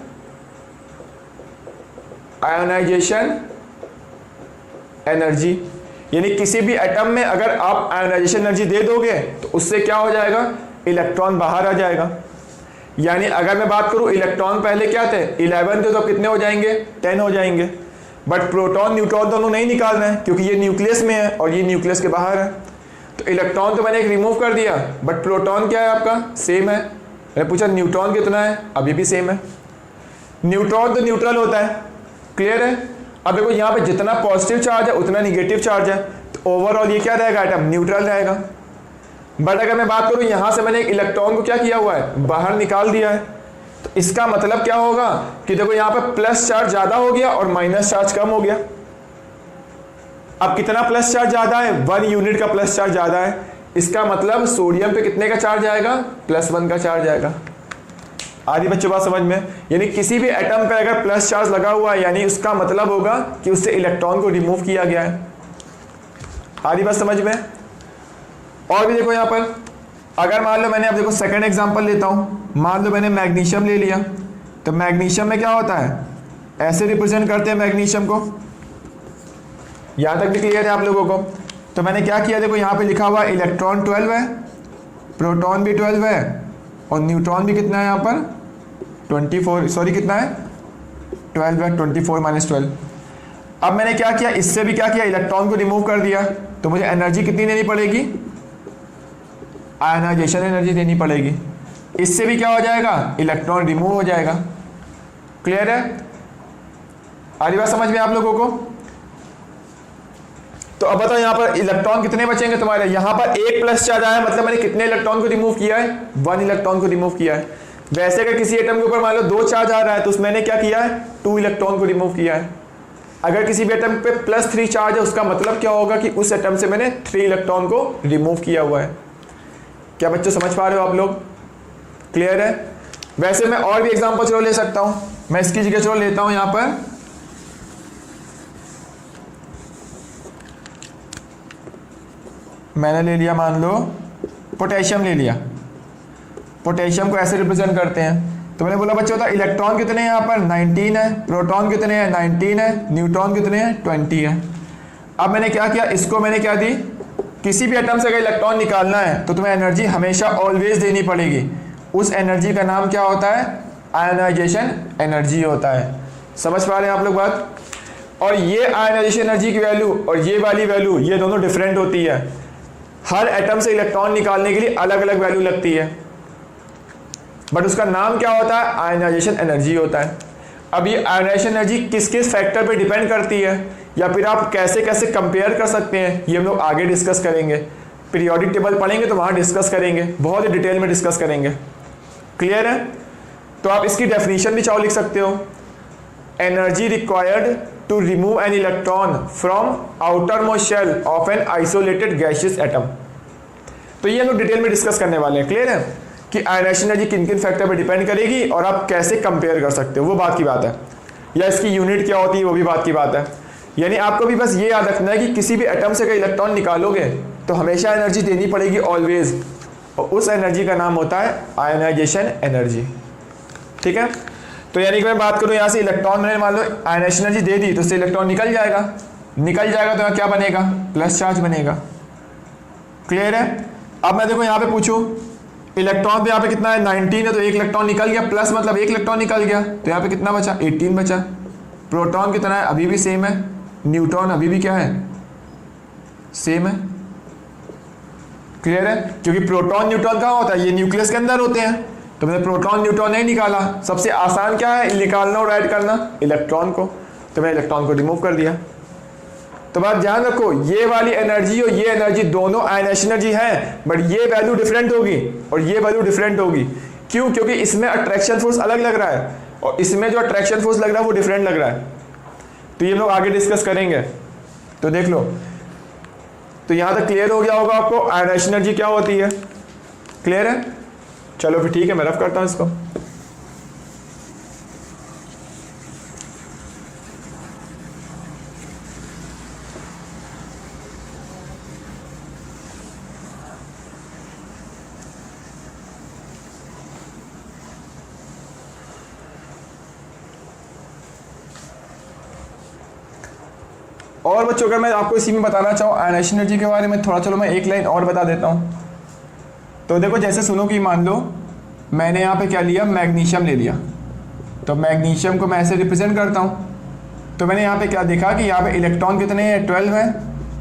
Ionization energy. यानी किसी भी एटम में अगर आप आयोनाइजेशन एनर्जी दे दोगे तो उससे क्या हो जाएगा? इलेक्ट्रॉन बाहर आ जाएगा। यानी अगर मैं बात करूं इलेक्ट्रॉन पहले क्या थे? 11 थे, तो कितने हो जाएंगे? 10 हो जाएंगे। बट प्रोटॉन न्यूट्रॉन दोनों नहीं निकालना है क्योंकि ये न्यूक्लियस में है और ये न्यूक्लियस के बाहर है। तो इलेक्ट्रॉन तो मैंने एक रिमूव कर दिया, बट प्रोटॉन क्या है आपका? सेम है। मैंने पूछा न्यूट्रॉन कितना है? अभी भी सेम है। न्यूट्रॉन तो न्यूट्रल होता है। क्लियर है? अब देखो यहाँ पे जितना पॉजिटिव चार्ज है उतना निगेटिव चार्ज है, तो ओवरऑल ये क्या रहेगा? एटम न्यूट्रल रहेगा। बट अगर मैं बात करूँ यहाँ से मैंने एक इलेक्ट्रॉन को क्या किया हुआ है? बाहर निकाल दिया है। तो इसका मतलब क्या होगा कि देखो यहाँ पे प्लस चार्ज ज़्यादा हो गया और माइनस चार्ज कम हो गया। अब कितना प्लस चार्ज ज़्यादा है? 1 यूनिट का प्लस चार्ज ज़्यादा है। इसका मतलब सोडियम पे कितने का चार्ज आएगा? +1 का चार्ज आएगा। आदि बच्चों बात समझ में? यानी किसी भी एटम पे अगर प्लस चार्ज लगा हुआ है यानी उसका मतलब होगा कि उससे इलेक्ट्रॉन को रिमूव किया गया है। आदि बात समझ में? और भी देखो यहाँ पर अगर मान लो मैंने, अब देखो सेकंड एग्जांपल लेता हूँ। मान लो मैंने मैग्नीशियम ले लिया, तो मैग्नीशियम में क्या होता है? ऐसे रिप्रेजेंट करते हैं मैग्नीशियम को। यहाँ तक भी क्लियर है आप लोगों को? तो मैंने क्या किया, देखो यहाँ पे लिखा हुआ इलेक्ट्रॉन 12 है, प्रोटॉन भी 12 है और न्यूट्रॉन भी कितना है यहाँ पर? 24, सॉरी कितना है? 12 है। 24 - 12। अब मैंने क्या किया, इससे भी क्या किया? इलेक्ट्रॉन को रिमूव कर दिया। तो मुझे एनर्जी कितनी देनी पड़ेगी? आयोनाइजेशन एनर्जी देनी पड़ेगी। इससे भी क्या हो जाएगा? इलेक्ट्रॉन रिमूव हो जाएगा। क्लियर है? आ रही बात समझ में आप लोगों को? तो अब बताओ यहाँ पर इलेक्ट्रॉन कितने बचेंगे तुम्हारे? यहाँ पर एक प्लस चार्ज आया, मतलब मैंने कितने इलेक्ट्रॉन को रिमूव किया है? 1 इलेक्ट्रॉन को रिमूव किया है। वैसे अगर किसी एटम के ऊपर मान लो 2 चार्ज आ रहा है तो उसमें मैंने क्या किया है? 2 इलेक्ट्रॉन को रिमूव किया है। अगर किसी भी एटम पे +3 चार्ज है उसका मतलब क्या होगा कि उस एटम से मैंने 3 इलेक्ट्रॉन को रिमूव किया हुआ है। क्या बच्चों समझ पा रहे हो आप लोग? क्लियर है? वैसे मैं और भी एग्जाम्पल चलो ले सकता हूँ। मैं इसकी जगह चलो लेता हूँ यहाँ पर मैंने ले लिया, मान लो पोटेशियम ले लिया। पोटेशियम को ऐसे रिप्रेजेंट करते हैं। तो मैंने बोला बच्चों था इलेक्ट्रॉन कितने हैं यहाँ पर? 19 है। प्रोटॉन कितने हैं? 19 है। न्यूट्रॉन कितने हैं? 20 है। अब मैंने क्या किया, इसको मैंने क्या दी, किसी भी एटम से अगर इलेक्ट्रॉन निकालना है तो तुम्हें एनर्जी हमेशा ऑलवेज देनी पड़ेगी। उस एनर्जी का नाम क्या होता है, आयनाइजेशन एनर्जी होता है। समझ पा रहे हैं आप लोग बात। और ये आयनाइजेशन एनर्जी की वैल्यू और ये वाली वैल्यू ये दोनों डिफरेंट होती है। हर एटम से इलेक्ट्रॉन निकालने के लिए अलग अलग वैल्यू लगती है, बट उसका नाम क्या होता है, आयनाइजेशन एनर्जी होता है। अब ये आयनाइजेशन एनर्जी किस किस फैक्टर पे डिपेंड करती है, या फिर आप कैसे कैसे कंपेयर कर सकते हैं, ये हम लोग आगे डिस्कस करेंगे। पीरियोडिक टेबल पढ़ेंगे तो वहाँ डिस्कस करेंगे, बहुत ही डिटेल में डिस्कस करेंगे। क्लियर है। तो आप इसकी डेफिनेशन भी चाहो लिख सकते हो, energy required to remove an electron from outer most shell of an isolated gaseous atom. तो ये हम लोग डिटेल में डिस्कस करने वाले हैं। क्लियर है कि आयनाइजेशन एनर्जी किन किन फैक्टर पर डिपेंड करेगी और आप कैसे कंपेयर कर सकते हो, वो बात की बात है, या इसकी यूनिट क्या होती है वो भी बात की बात है। यानी आपको भी बस ये याद रखना है कि किसी भी एटम से अगर इलेक्ट्रॉन निकालोगे तो हमेशा एनर्जी देनी पड़ेगी ऑलवेज, और उस एनर्जी का नाम होता है आयनाइजेशन एनर्जी। ठीक है। तो यानी कि मैं बात करूँ यहाँ से इलेक्ट्रॉन मैंने मान लो आयनाइजेशन एनर्जी दे दी तो उससे इलेक्ट्रॉन निकल जाएगा तो यहाँ क्या बनेगा, प्लस चार्ज बनेगा। क्लियर है। अब मैं देखो यहाँ पे पूछूँ इलेक्ट्रॉन पे यहाँ पे कितना है, 19 है, तो एक इलेक्ट्रॉन निकल गया, प्लस मतलब एक इलेक्ट्रॉन निकल गया, तो यहाँ पे कितना बचा, 18 बचा। प्रोटॉन कितना है, अभी भी सेम है। न्यूट्रॉन अभी भी क्या है, सेम है। क्लियर है। क्योंकि प्रोटॉन न्यूट्रॉन कहाँ होता है, ये न्यूक्लियस के अंदर होते हैं, तो मैंने प्रोटॉन न्यूट्रॉन नहीं निकाला। सबसे आसान क्या है निकालना और ऐड करना, इलेक्ट्रॉन को, तो मैंने इलेक्ट्रॉन को रिमूव कर दिया। तो बात ध्यान रखो, ये वाली एनर्जी और ये एनर्जी दोनों आयनाइजेशन एनर्जी है, बट ये वैल्यू डिफरेंट होगी और ये वैल्यू डिफरेंट होगी। क्यों, क्योंकि इसमें अट्रैक्शन फोर्स अलग लग रहा है और इसमें जो अट्रैक्शन फोर्स लग रहा है वो डिफरेंट लग रहा है। तो ये लोग आगे डिस्कस करेंगे, तो देख लो। तो यहां तक क्लियर हो गया होगा आपको आयनाइजेशन एनर्जी क्या होती है। क्लियर है। चलो फिर ठीक है, मैं रफ करता हूं इसको। और बच्चों अगर मैं आपको इसी में बताना चाहूँ आयनाइजेशन एनर्जी के बारे में थोड़ा, चलो मैं एक लाइन और बता देता हूँ। तो देखो जैसे सुनो कि मान लो मैंने यहाँ पे क्या लिया, मैग्नीशियम ले लिया, तो मैग्नीशियम को मैं ऐसे रिप्रेजेंट करता हूँ। तो मैंने यहाँ पे क्या देखा कि यहाँ पे इलेक्ट्रॉन कितने हैं, 12 हैं,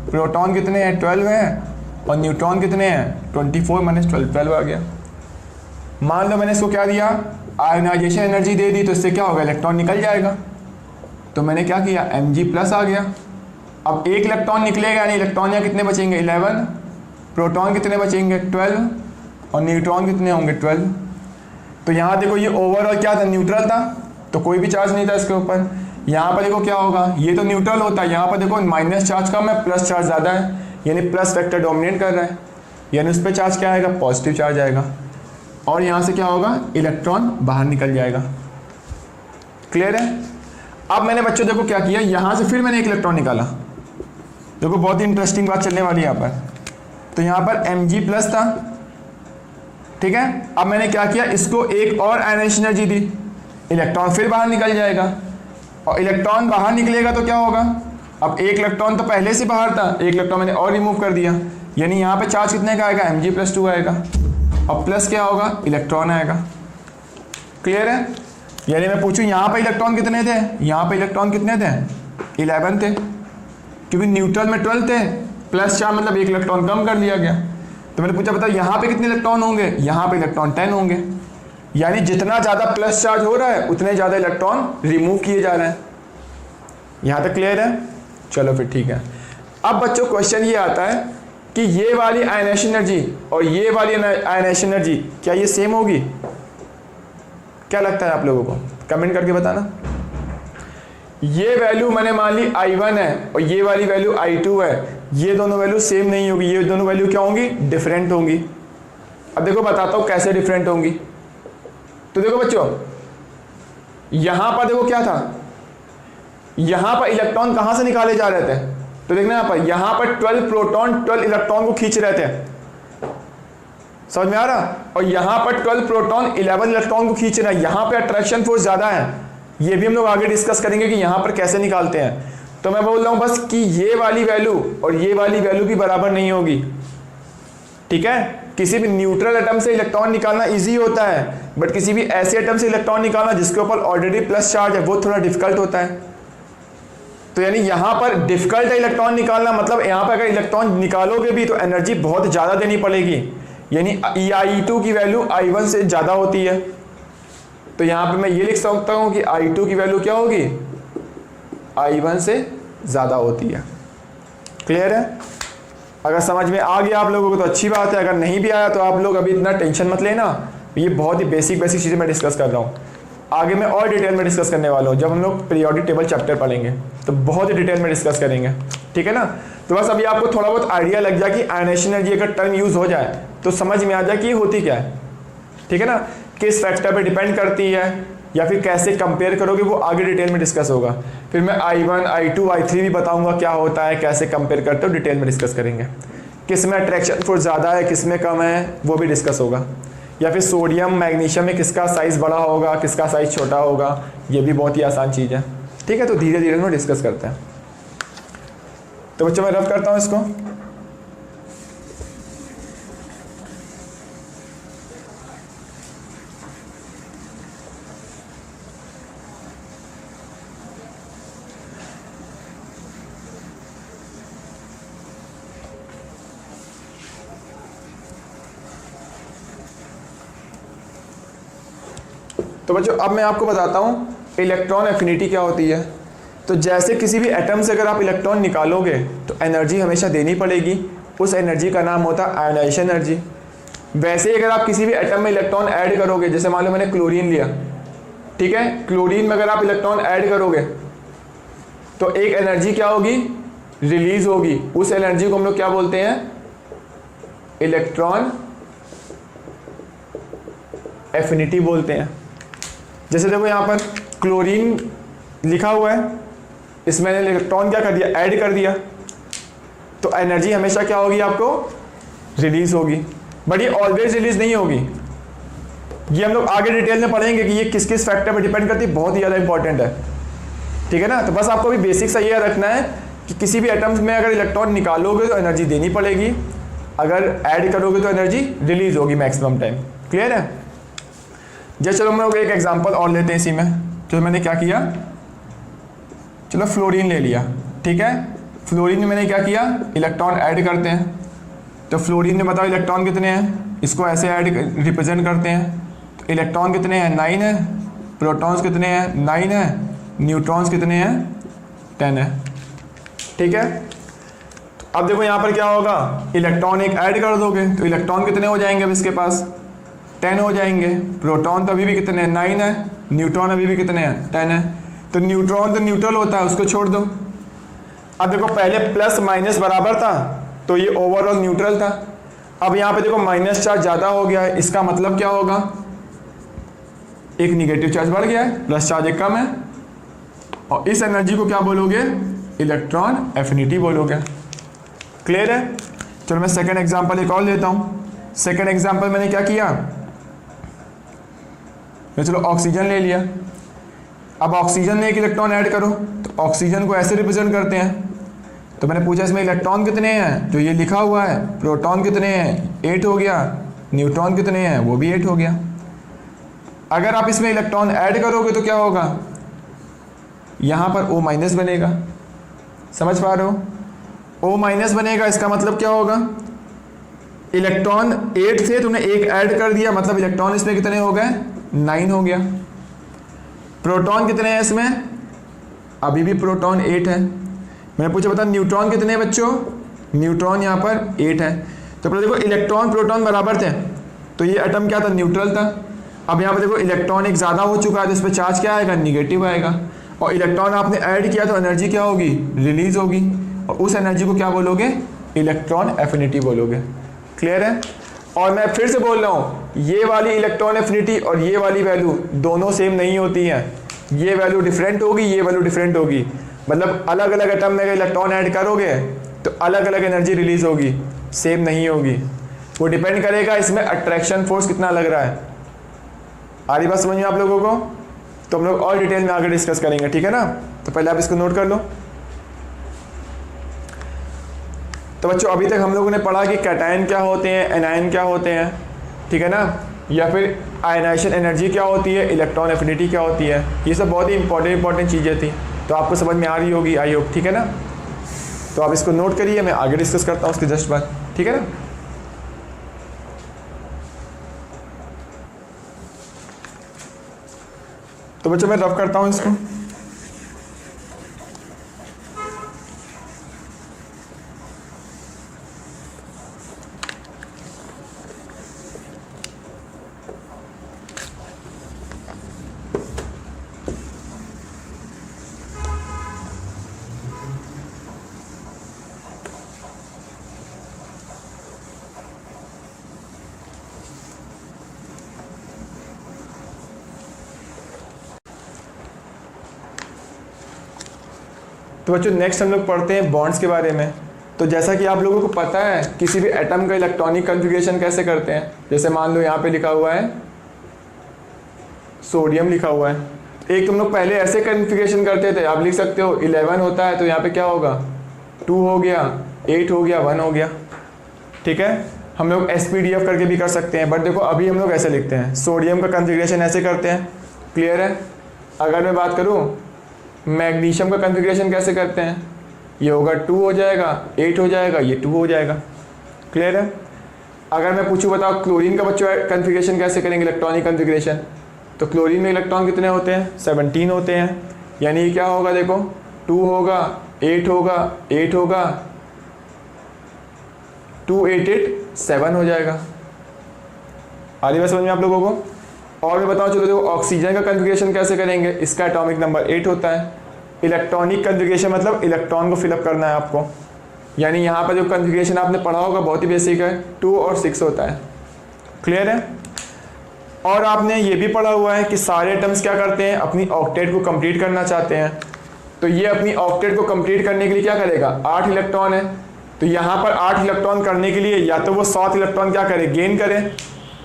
प्रोटॉन कितने हैं, 12 हैं, और न्यूट्रॉन कितने हैं, 24 माइनस 12 आ गया। मान लो मैंने इसको क्या दिया, आयनाइजेशन एनर्जी दे दी, तो इससे क्या होगा, इलेक्ट्रॉन निकल जाएगा। तो मैंने क्या किया, Mg+ आ गया। अब एक इलेक्ट्रॉन निकलेगा, यानी इलेक्ट्रॉन यहाँ कितने बचेंगे, 11, प्रोटॉन कितने बचेंगे, 12, और न्यूट्रॉन कितने होंगे, 12। तो यहाँ देखो ये ओवरऑल क्या था, न्यूट्रल था, तो कोई भी चार्ज नहीं था इसके ऊपर। यहाँ पर देखो क्या होगा, ये तो न्यूट्रल होता है, यहाँ पर देखो माइनस चार्ज कम है, प्लस चार्ज ज़्यादा है, यानी प्लस फैक्टर डोमिनेट कर रहा है, यानी उस पर चार्ज क्या आएगा, पॉजिटिव चार्ज आएगा, और यहाँ से क्या होगा, इलेक्ट्रॉन बाहर निकल जाएगा। क्लियर है। अब मैंने बच्चों देखो क्या किया, यहाँ से फिर मैंने एक इलेक्ट्रॉन निकाला। देखो बहुत ही इंटरेस्टिंग बात चलने वाली है यहाँ पर। तो यहाँ पर Mg+ था, ठीक है। अब मैंने क्या किया, इसको एक और आयनाइजेशन एनर्जी दी, इलेक्ट्रॉन फिर बाहर निकल जाएगा, और इलेक्ट्रॉन बाहर निकलेगा तो क्या होगा, अब एक इलेक्ट्रॉन तो पहले से बाहर था, एक इलेक्ट्रॉन मैंने और रिमूव कर दिया, यानी यहाँ पे चार्ज कितने का आएगा, Mg+2 आएगा, और प्लस क्या होगा, इलेक्ट्रॉन आएगा। क्लियर है। यानी मैं पूछूं यहाँ पे इलेक्ट्रॉन कितने थे, यहाँ पे इलेक्ट्रॉन कितने थे, 11 थे, क्योंकि न्यूट्रल में 12 थे, प्लस चार्ज मतलब एक इलेक्ट्रॉन कम कर दिया गया। तो मैंने पूछा बताओ यहाँ पे कितने इलेक्ट्रॉन होंगे, यहाँ पे इलेक्ट्रॉन 10 होंगे, यानी जितना ज़्यादा प्लस चार्ज हो रहा है उतने ज़्यादा इलेक्ट्रॉन रिमूव किए जा रहे हैं। यहाँ तक क्लियर है। चलो फिर ठीक है। अब बच्चों क्वेश्चन ये आता है कि ये वाली आयनाइजेशन एनर्जी और ये वाली आयनाइजेशन एनर्जी क्या ये सेम होगी, क्या लगता है आप लोगों को, कमेंट करके बताना। ये वैल्यू मैंने मान ली I1 है और ये वाली वैल्यू I2 है, ये दोनों वैल्यू सेम नहीं होगी, ये दोनों वैल्यू क्या होंगी, डिफरेंट होंगी। अब देखो बताता हूँ कैसे डिफरेंट होंगी। तो देखो बच्चों यहां पर देखो क्या था, यहां पर इलेक्ट्रॉन कहां से निकाले जा रहे थे, तो देखना यहां पर 12 प्रोटॉन 12 इलेक्ट्रॉन को खींच रहे थे, समझ में आ रहा, और यहां पर 12 प्रोटॉन 11 इलेक्ट्रॉन को खींच रहे हैं। यहां पे अट्रैक्शन फोर्स ज्यादा है, ये भी हम लोग आगे डिस्कस करेंगे कि यहां पर कैसे निकालते हैं। तो मैं बोल रहा हूं बस कि ये वाली वैल्यू और ये वाली वैल्यू भी बराबर नहीं होगी, ठीक है। किसी भी न्यूट्रल एटम से इलेक्ट्रॉन निकालना इजी होता है, बट किसी भी ऐसे एटम से इलेक्ट्रॉन निकालना जिसके ऊपर ऑलरेडी प्लस चार्ज है वो थोड़ा डिफिकल्ट होता है। तो यानी यहां पर डिफिकल्ट है इलेक्ट्रॉन निकालना, मतलब यहां पर अगर इलेक्ट्रॉन निकालोगे भी तो एनर्जी बहुत ज़्यादा देनी पड़ेगी, यानी I2 की वैल्यू I1 से ज़्यादा होती है। तो यहां पे मैं ये लिख सकता हूं कि I2 की वैल्यू क्या होगी, I1 से ज़्यादा होती है। क्लियर है? अगर समझ में आ गया आप लोगों को तो अच्छी बात है, अगर नहीं भी आया तो आप लोग अभी इतना टेंशन मत लेना, ये बहुत ही बेसिक चीज़ें मैं डिस्कस कर रहा हूँ। आगे मैं और डिटेल में डिस्कस करने वाला हूँ, जब हम लोग पीरियोडिक टेबल चैप्टर पढ़ेंगे तो बहुत ही डिटेल में डिस्कस करेंगे, ठीक है ना। तो बस अभी आपको थोड़ा बहुत आइडिया लग जाए कि आयनाइजेशन एनर्जी अगर टर्म यूज़ हो जाए तो समझ में आ जाए कि ये होती क्या है, ठीक है ना, किस फैक्टर पे डिपेंड करती है या फिर कैसे कंपेयर करोगे वो आगे डिटेल में डिस्कस होगा। फिर मैं I1, I2, I3 भी बताऊंगा क्या होता है, कैसे कंपेयर करते हो, डिटेल में डिस्कस करेंगे। किस में अट्रैक्शन फोर्स ज़्यादा है, किस में कम है, वो भी डिस्कस होगा। या फिर सोडियम मैग्नीशियम में किसका साइज़ बड़ा होगा, किसका साइज़ छोटा होगा, ये भी बहुत ही आसान चीज़ है, ठीक है। तो धीरे धीरे हम डिस्कस करते हैं। तो बच्चों मैं रफ करता हूँ इसको। तो बच्चों अब मैं आपको बताता हूँ इलेक्ट्रॉन एफिनिटी क्या होती है। तो जैसे किसी भी एटम से अगर आप इलेक्ट्रॉन निकालोगे तो एनर्जी हमेशा देनी पड़ेगी, उस एनर्जी का नाम होता है आयनाइजेशन एनर्जी। वैसे ही अगर आप किसी भी एटम में इलेक्ट्रॉन ऐड करोगे, जैसे मान लो मैंने क्लोरीन लिया, ठीक है, क्लोरीन में अगर आप इलेक्ट्रॉन ऐड करोगे तो एक एनर्जी क्या होगी, रिलीज होगी। उस एनर्जी को हम लोग क्या बोलते हैं, इलेक्ट्रॉन एफिनिटी बोलते हैं। जैसे देखो यहाँ पर क्लोरीन लिखा हुआ है, इसमें मैंने इलेक्ट्रॉन क्या कर दिया, ऐड कर दिया, तो एनर्जी हमेशा क्या होगी, आपको रिलीज होगी, बट ये ऑलवेज रिलीज नहीं होगी। ये हम लोग आगे डिटेल में पढ़ेंगे कि ये किस किस फैक्टर पर डिपेंड करती है, बहुत ही ज़्यादा इंपॉर्टेंट है, ठीक है ना। तो बस आपको भी बेसिक सा ये रखना है कि किसी भी एटम्स में अगर इलेक्ट्रॉन निकालोगे तो एनर्जी देनी पड़ेगी, अगर ऐड करोगे तो एनर्जी रिलीज होगी मैक्सिमम टाइम। क्लियर है? जैसे चलो हम लोग एक एग्जांपल और लेते हैं इसी में। तो मैंने क्या किया, चलो फ्लोरीन ले लिया, ठीक है। फ्लोरीन में मैंने क्या किया, इलेक्ट्रॉन ऐड करते हैं। तो फ्लोरीन में बताओ इलेक्ट्रॉन कितने हैं, इसको ऐसे ऐड रिप्रेजेंट करते हैं। तो इलेक्ट्रॉन कितने हैं, 9 है, प्रोटॉन्स कितने हैं, 9 है, न्यूट्रॉन्स कितने हैं, 10 है, ठीक है। तो अब देखो यहाँ पर क्या होगा, इलेक्ट्रॉन एक ऐड कर दोगे तो इलेक्ट्रॉन कितने हो जाएंगे, अब इसके पास 10 हो जाएंगे। प्रोटॉन तो अभी भी कितने हैं, 9 है, न्यूट्रॉन अभी भी कितने हैं, 10 है। तो न्यूट्रॉन तो न्यूट्रल होता है, उसको छोड़ दो। अब देखो पहले प्लस माइनस बराबर था तो ये ओवरऑल न्यूट्रल था। अब यहाँ पे देखो माइनस चार्ज ज़्यादा हो गया है, इसका मतलब क्या होगा, एक निगेटिव चार्ज बढ़ गया है, प्लस चार्ज एक कम है, और इस एनर्जी को क्या बोलोगे, इलेक्ट्रॉन एफिनिटी बोलोगे। क्लियर है? चलो मैं सेकेंड एग्जाम्पल एक और लेता हूँ। सेकेंड एग्जाम्पल मैंने क्या किया, चलो ऑक्सीजन ले लिया। अब ऑक्सीजन में एक इलेक्ट्रॉन ऐड करो, तो ऑक्सीजन को ऐसे रिप्रेजेंट करते हैं। तो मैंने पूछा इसमें इलेक्ट्रॉन कितने हैं, जो ये लिखा हुआ है, प्रोटॉन कितने हैं, 8 हो गया, न्यूट्रॉन कितने हैं, वो भी 8 हो गया। अगर आप इसमें इलेक्ट्रॉन ऐड करोगे तो क्या होगा, यहाँ पर O माइनस बनेगा। समझ पा रहे हो, O माइनस बनेगा, इसका मतलब क्या होगा, इलेक्ट्रॉन 8 थे, तुमने एक ऐड कर दिया, मतलब इलेक्ट्रॉन इसमें कितने हो गए, 9 हो गया। प्रोटॉन कितने हैं इसमें, अभी भी प्रोटॉन 8 है। मैंने पूछा बता न्यूट्रॉन कितने हैं बच्चों, न्यूट्रॉन यहाँ पर 8 है। तो पहले देखो इलेक्ट्रॉन प्रोटॉन बराबर थे तो ये एटम क्या था, न्यूट्रल था। अब यहाँ पर देखो इलेक्ट्रॉन एक ज़्यादा हो चुका है तो इस पर चार्ज क्या आएगा, निगेटिव आएगा, और इलेक्ट्रॉन आपने ऐड किया तो एनर्जी क्या होगी, रिलीज होगी, और उस एनर्जी को क्या बोलोगे, इलेक्ट्रॉन एफिनिटी बोलोगे। क्लियर है? और मैं फिर से बोल रहा हूँ, ये वाली इलेक्ट्रॉन एफिनिटी और ये वाली वैल्यू दोनों सेम नहीं होती हैं, ये वैल्यू डिफरेंट होगी, ये वैल्यू डिफरेंट होगी। मतलब अलग अलग एटम में अगर इलेक्ट्रॉन ऐड करोगे तो अलग अलग एनर्जी रिलीज होगी, सेम नहीं होगी। वो डिपेंड करेगा इसमें अट्रैक्शन फोर्स कितना लग रहा है। आ रही बात समझ में आप लोगों को? तो हम लोग और डिटेल में आगे डिस्कस करेंगे, ठीक है ना। तो पहले आप इसको नोट कर लो। तो बच्चों अभी तक हम लोगों ने पढ़ा कि कैटायन क्या होते हैं, एनायन क्या होते हैं, ठीक है ना, या फिर आयनाइजेशन एनर्जी क्या होती है, इलेक्ट्रॉन एफिनिटी क्या होती है। ये सब बहुत ही इंपॉर्टेंट चीज़ें थी, तो आपको समझ में आ रही होगी, आई होप, ठीक है ना। तो आप इसको नोट करिए, मैं आगे डिस्कस करता हूँ उसके जस्ट बाद, ठीक है ना। तो बच्चों मैं रफ करता हूँ इसको। तो बच्चों नेक्स्ट हम लोग पढ़ते हैं बॉन्ड्स के बारे में। तो जैसा कि आप लोगों को पता है किसी भी एटम का इलेक्ट्रॉनिक कॉन्फ़िगरेशन कैसे करते हैं, जैसे मान लो यहाँ पे लिखा हुआ है सोडियम लिखा हुआ है, एक तुम लोग पहले ऐसे कॉन्फ़िगरेशन करते थे, आप लिख सकते हो 11 होता है तो यहाँ पे क्या होगा 2 हो गया, 8 हो गया, 1 हो गया, ठीक है। हम लोग SPDF करके भी कर सकते हैं, बट देखो अभी हम लोग ऐसे लिखते हैं, सोडियम का कॉन्फ़िगरेशन ऐसे करते हैं, क्लियर है। अगर मैं बात करूँ मैग्नीशियम का कॉन्फ़िगरेशन कैसे करते हैं, ये होगा 2 हो जाएगा, 8 हो जाएगा, ये 2 हो जाएगा, क्लियर है। अगर मैं पूछूं बताओ क्लोरीन का बच्चों कॉन्फ़िगरेशन कैसे करेंगे इलेक्ट्रॉनिक कॉन्फ़िगरेशन, तो क्लोरीन में इलेक्ट्रॉन कितने होते हैं 17 होते हैं, यानी क्या होगा देखो 2 होगा, 8 होगा, 8 होगा, 2 8 8 7 हो जाएगा। आ रही बात समझ में आप लोगों को। और मैं बताऊं चलो देखो ऑक्सीजन का कॉन्फ़िगरेशन कैसे करेंगे, इसका एटॉमिक नंबर 8 होता है। इलेक्ट्रॉनिक कॉन्फ़िगरेशन मतलब इलेक्ट्रॉन को फिलअप करना है आपको, यानी यहाँ पर जो कॉन्फ़िगरेशन आपने पढ़ा होगा बहुत ही बेसिक है, 2 और 6 होता है, क्लियर है। और आपने ये भी पढ़ा हुआ है कि सारे एटम्स क्या करते हैं अपनी ऑक्टेट को कंप्लीट करना चाहते हैं, तो ये अपनी ऑक्टेट को कंप्लीट करने के लिए क्या करेगा 8 इलेक्ट्रॉन है, तो यहाँ पर 8 इलेक्ट्रॉन करने के लिए या तो वो 7 इलेक्ट्रॉन क्या करे गेन करे,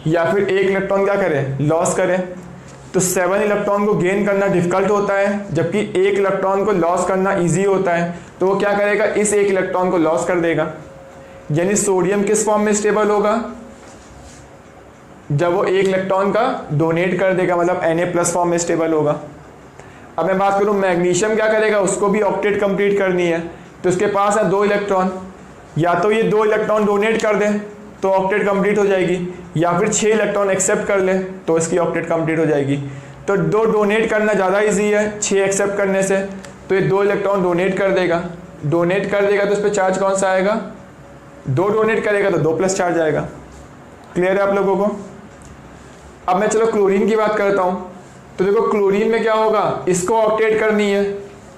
या फिर 1 इलेक्ट्रॉन क्या करे लॉस करे। तो 7 इलेक्ट्रॉन को गेन करना डिफिकल्ट होता है, जबकि 1 इलेक्ट्रॉन को लॉस करना इजी होता है, तो वो क्या करेगा इस 1 इलेक्ट्रॉन को लॉस कर देगा। यानी सोडियम किस फॉर्म में स्टेबल होगा, जब वो 1 इलेक्ट्रॉन का डोनेट कर देगा, मतलब Na+ फॉर्म में स्टेबल होगा। अब मैं बात करूं मैग्नीशियम क्या करेगा, उसको भी ऑक्टेट कंप्लीट करनी है, तो उसके पास है 2 इलेक्ट्रॉन, या तो ये 2 इलेक्ट्रॉन डोनेट कर दे तो ऑक्टेट कंप्लीट हो जाएगी, या फिर 6 इलेक्ट्रॉन एक्सेप्ट कर ले तो इसकी ऑक्टेट कंप्लीट हो जाएगी। तो 2 डोनेट करना ज़्यादा इजी है 6 एक्सेप्ट करने से, तो ये 2 इलेक्ट्रॉन डोनेट कर देगा, डोनेट कर देगा तो उस पर चार्ज कौन सा आएगा 2 डोनेट करेगा तो 2+ चार्ज आएगा, क्लियर है आप लोगों को। अब मैं चलो क्लोरीन की बात करता हूँ, तो देखो क्लोरीन में क्या होगा इसको ऑक्टेट करनी है,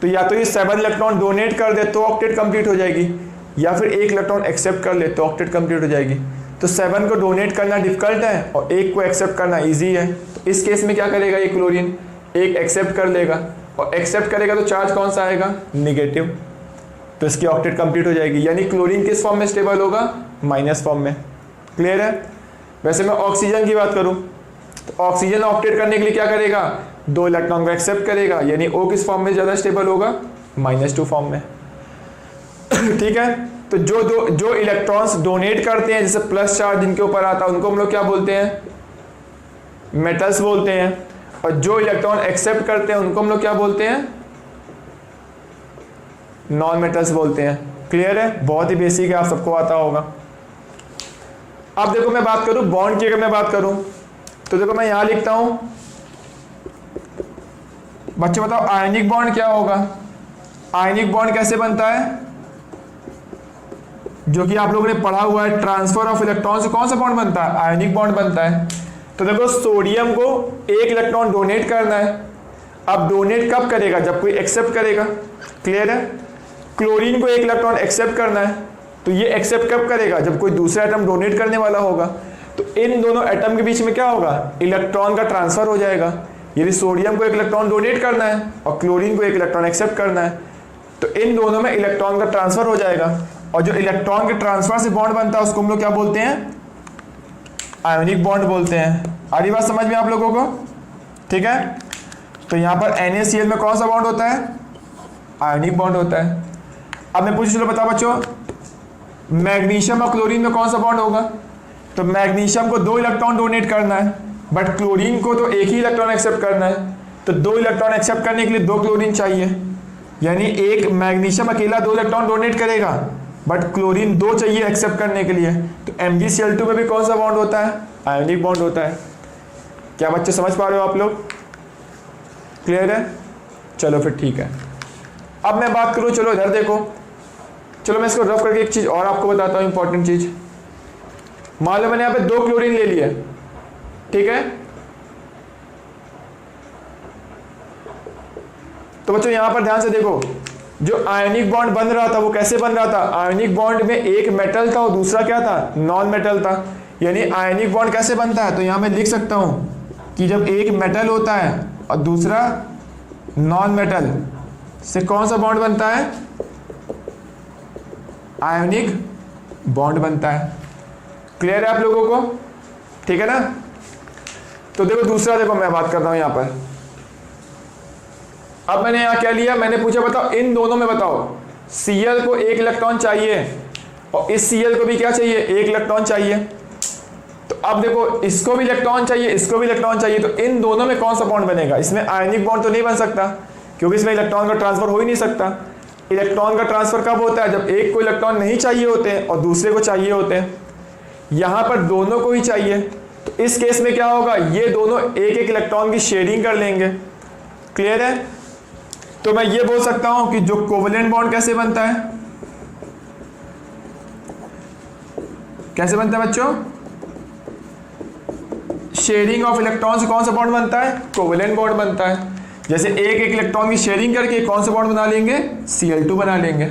तो या तो ये 7 इलेक्ट्रॉन डोनेट कर दे तो ऑक्टेट कंप्लीट हो जाएगी, या फिर 1 इलेक्ट्रॉन एक्सेप्ट कर ले तो ऑक्टेट कंप्लीट हो जाएगी। तो 7 को डोनेट करना डिफिकल्ट है और 1 को एक्सेप्ट करना इजी है, तो इस केस में क्या करेगा ये क्लोरीन 1 एक्सेप्ट कर लेगा, और एक्सेप्ट करेगा तो चार्ज कौन सा आएगा नेगेटिव, तो इसकी ऑक्टेट कंप्लीट हो जाएगी। यानी क्लोरीन किस फॉर्म में स्टेबल होगा माइनस फॉर्म में, क्लियर है। वैसे मैं ऑक्सीजन की बात करूँ तो ऑक्सीजन ऑक्टेट करने के लिए क्या करेगा 2 इलेक्ट्रॉन को एक्सेप्ट करेगा, यानी O किस फॉर्म में ज़्यादा स्टेबल होगा -2 फॉर्म में, ठीक है। तो जो इलेक्ट्रॉन्स डोनेट करते हैं जैसे प्लस चार्ज जिनके ऊपर आता है उनको हम लोग क्या बोलते हैं मेटल्स बोलते हैं, और जो इलेक्ट्रॉन एक्सेप्ट करते हैं उनको हम लोग क्या बोलते हैं नॉन मेटल्स बोलते हैं, क्लियर है। बहुत ही बेसिक है, आप सबको आता होगा। अब देखो मैं बात करूं बॉन्ड की, अगर मैं बात करूं तो देखो मैं यहां लिखता हूं, बच्चों बताओ आयनिक बॉन्ड क्या होगा, आयनिक बॉन्ड कैसे बनता है, जो कि आप लोगों ने पढ़ा हुआ है ट्रांसफर ऑफ इलेक्ट्रॉन से कौन सा बॉन्ड बनता है आयनिक बॉन्ड बनता है। तो देखो सोडियम को 1 इलेक्ट्रॉन डोनेट करना है, अब डोनेट कब करेगा जब कोई एक्सेप्ट करेगा, क्लियर है। क्लोरीन को 1 इलेक्ट्रॉन एक्सेप्ट करना है, तो ये एक्सेप्ट कब करेगा जब कोई दूसरा एटम डोनेट करने वाला होगा, तो इन दोनों एटम के बीच में क्या होगा इलेक्ट्रॉन का ट्रांसफर हो जाएगा। यदि सोडियम को 1 इलेक्ट्रॉन डोनेट करना है और क्लोरीन को 1 इलेक्ट्रॉन एक्सेप्ट करना है, तो इन दोनों में इलेक्ट्रॉन का ट्रांसफर हो जाएगा, और जो इलेक्ट्रॉन के ट्रांसफर से बॉन्ड बनता है उसको हम लोग क्या बोलते हैं आयोनिक बॉन्ड बोलते हैं। आ रही बात समझ में आप लोगों को, ठीक है। तो यहाँ पर NaCl में कौन सा बॉन्ड होता है आयोनिक बॉन्ड होता है। अब मैं पूछूं चलो बताओ बच्चों मैग्नीशियम और क्लोरीन में कौन सा बॉन्ड होगा? तो मैग्नीशियम को 2 इलेक्ट्रॉन डोनेट करना है, बट क्लोरीन को तो एक ही इलेक्ट्रॉन एक्सेप्ट करना है। तो 2 इलेक्ट्रॉन एक्सेप्ट करने के लिए 2 क्लोरीन चाहिए, यानी एक मैग्नीशियम अकेला 2 इलेक्ट्रॉन डोनेट करेगा, बट क्लोरीन 2 चाहिए एक्सेप्ट करने के लिए। तो MgCl2 में भी कौन सा बॉन्ड होता है? आयोनिक बॉन्ड होता है। क्या बच्चे समझ पा रहे हो आप लोग? क्लियर है? चलो फिर ठीक है। अब मैं बात करूँ, चलो इधर देखो, चलो मैं इसको रफ करके एक चीज़ और आपको बताता हूँ, इंपॉर्टेंट चीज़। मान लो मैंने यहाँ पे 2 क्लोरीन ले लिया, ठीक है। तो बच्चों यहाँ पर ध्यान से देखो, जो आयनिक बॉन्ड बन रहा था वो कैसे बन रहा था? आयनिक बॉन्ड में एक मेटल था और दूसरा क्या था? नॉन मेटल था। यानी आयनिक बॉन्ड कैसे बनता है? तो यहाँ मैं लिख सकता हूँ कि जब एक मेटल होता है और दूसरा नॉन मेटल से कौन सा बॉन्ड बनता है? आयनिक बॉन्ड बनता है। क्लियर है आप लोगों को? ठीक है ना। तो देखो दूसरा, देखो मैं बात करता हूं यहां पर। अब मैंने यहां क्या लिया? मैंने पूछा बताओ इन दोनों में बताओ, Cl को 1 इलेक्ट्रॉन चाहिए और इस Cl को भी क्या चाहिए? 1 इलेक्ट्रॉन चाहिए। तो अब देखो इसको भी इलेक्ट्रॉन चाहिए, इसको भी इलेक्ट्रॉन चाहिए, तो इन दोनों में कौन सा बॉन्ड बनेगा? इसमें आयनिक बॉन्ड तो नहीं बन सकता, क्योंकि इसमें इलेक्ट्रॉन का ट्रांसफर हो ही नहीं सकता। इलेक्ट्रॉन का ट्रांसफर कब होता है? जब एक को इलेक्ट्रॉन नहीं चाहिए होते हैं और दूसरे को चाहिए होते हैं। यहां पर दोनों को ही चाहिए, तो इस केस में क्या होगा? ये दोनों एक एक इलेक्ट्रॉन की शेयरिंग कर लेंगे। क्लियर है? तो मैं ये बोल सकता हूं कि जो कोवेलेंट बॉन्ड कैसे बनता है? कैसे बनता है बच्चों? शेयरिंग ऑफ इलेक्ट्रॉन से कौन सा बॉन्ड बनता है? कोवेलेंट बॉन्ड बनता है। जैसे एक एक इलेक्ट्रॉन की शेयरिंग करके कौन सा बॉन्ड बना लेंगे? Cl2 बना लेंगे।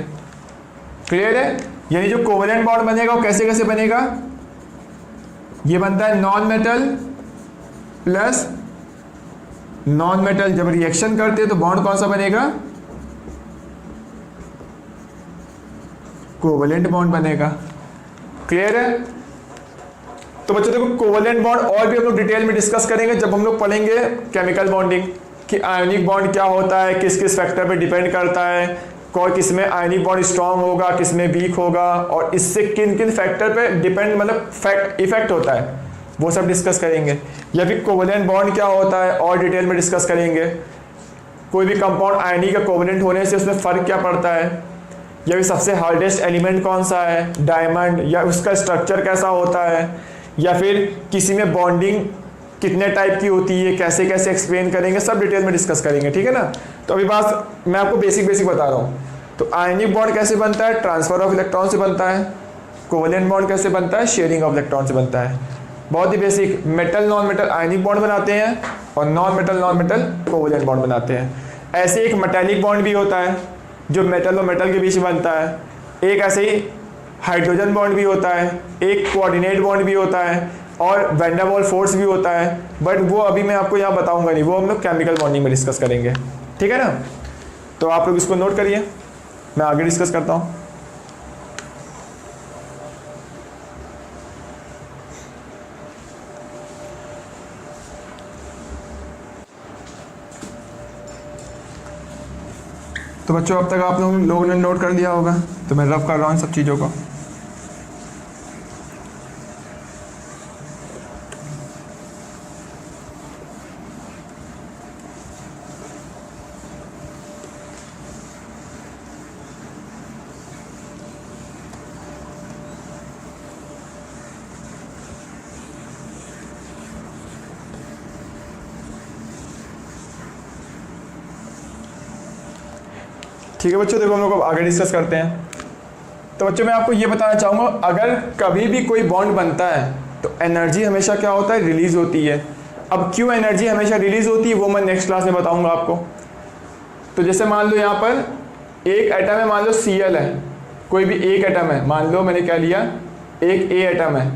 क्लियर है? यानी जो कोवेलेंट बॉन्ड बनेगा वो कैसे कैसे बनेगा? ये बनता है non metal plus non metal, जब रिएक्शन करते हैं तो बॉन्ड कौन सा बनेगा? कोवेलेंट बॉन्ड बनेगा। क्लियर है? तो बच्चों देखो कोवेलेंट बॉन्ड और भी हम लोग डिटेल में डिस्कस करेंगे जब हम लोग पढ़ेंगे केमिकल बॉन्डिंग, कि आयनिक बॉन्ड क्या होता है, किस किस फैक्टर पे डिपेंड करता है, कोई किस में आयनिक बॉन्ड स्ट्रांग होगा, किस में वीक होगा, और इससे किन किन फैक्टर पे डिपेंड मतलब इफेक्ट होता है, वो सब डिस्कस करेंगे। या फिर कोवेलेंट बॉन्ड क्या होता है और डिटेल में डिस्कस करेंगे। कोई भी कंपाउंड आयनिक का कोवेलेंट होने से उसमें फ़र्क क्या पड़ता है, या फिर सबसे हार्डेस्ट एलिमेंट कौन सा है, डायमंड, या उसका स्ट्रक्चर कैसा होता है, या फिर किसी में बॉन्डिंग कितने टाइप की होती है, कैसे कैसे एक्सप्लेन करेंगे, सब डिटेल में डिस्कस करेंगे। ठीक है ना। तो अभी बात मैं आपको बेसिक बता रहा हूँ। तो आयनिक बॉन्ड कैसे बनता है? ट्रांसफर ऑफ इलेक्ट्रॉन से बनता है। कोवेलेंट बॉन्ड कैसे बनता है? शेयरिंग ऑफ इलेक्ट्रॉन से बनता है। बहुत ही बेसिक। मेटल नॉन मेटल आयनिक बॉन्ड बनाते हैं और नॉन मेटल कोवेलेंट बॉन्ड बनाते हैं। ऐसे एक मेटेलिक बॉन्ड भी होता है जो मेटल और मेटल के बीच में बनता है। एक ऐसे ही हाइड्रोजन बॉन्ड भी होता है, एक कोऑर्डिनेट बॉन्ड भी होता है, और वैन डर वाल्स फोर्स भी होता है, बट वो अभी मैं आपको यहाँ बताऊंगा नहीं, वो हम लोग केमिकल बॉन्डिंग में डिस्कस करेंगे। ठीक है ना। तो आप लोग इसको नोट करिए, मैं आगे डिस्कस करता हूँ। तो बच्चों अब तक आप लोगों ने नोट कर लिया होगा, तो मैं रफ कर रहा हूँ सब चीज़ों को। ठीक है बच्चों, देखो हम लोग अब आगे डिस्कस करते हैं। तो बच्चों मैं आपको ये बताना चाहूँगा, अगर कभी भी कोई बॉन्ड बनता है तो एनर्जी हमेशा क्या होता है? रिलीज होती है। अब क्यों एनर्जी हमेशा रिलीज होती है वो मैं नेक्स्ट क्लास में बताऊँगा आपको। तो जैसे मान लो यहाँ पर एक एटम है, मान लो Cl है, कोई भी एक एटम है, मान लो मैंने क्या लिया, एक A एटम है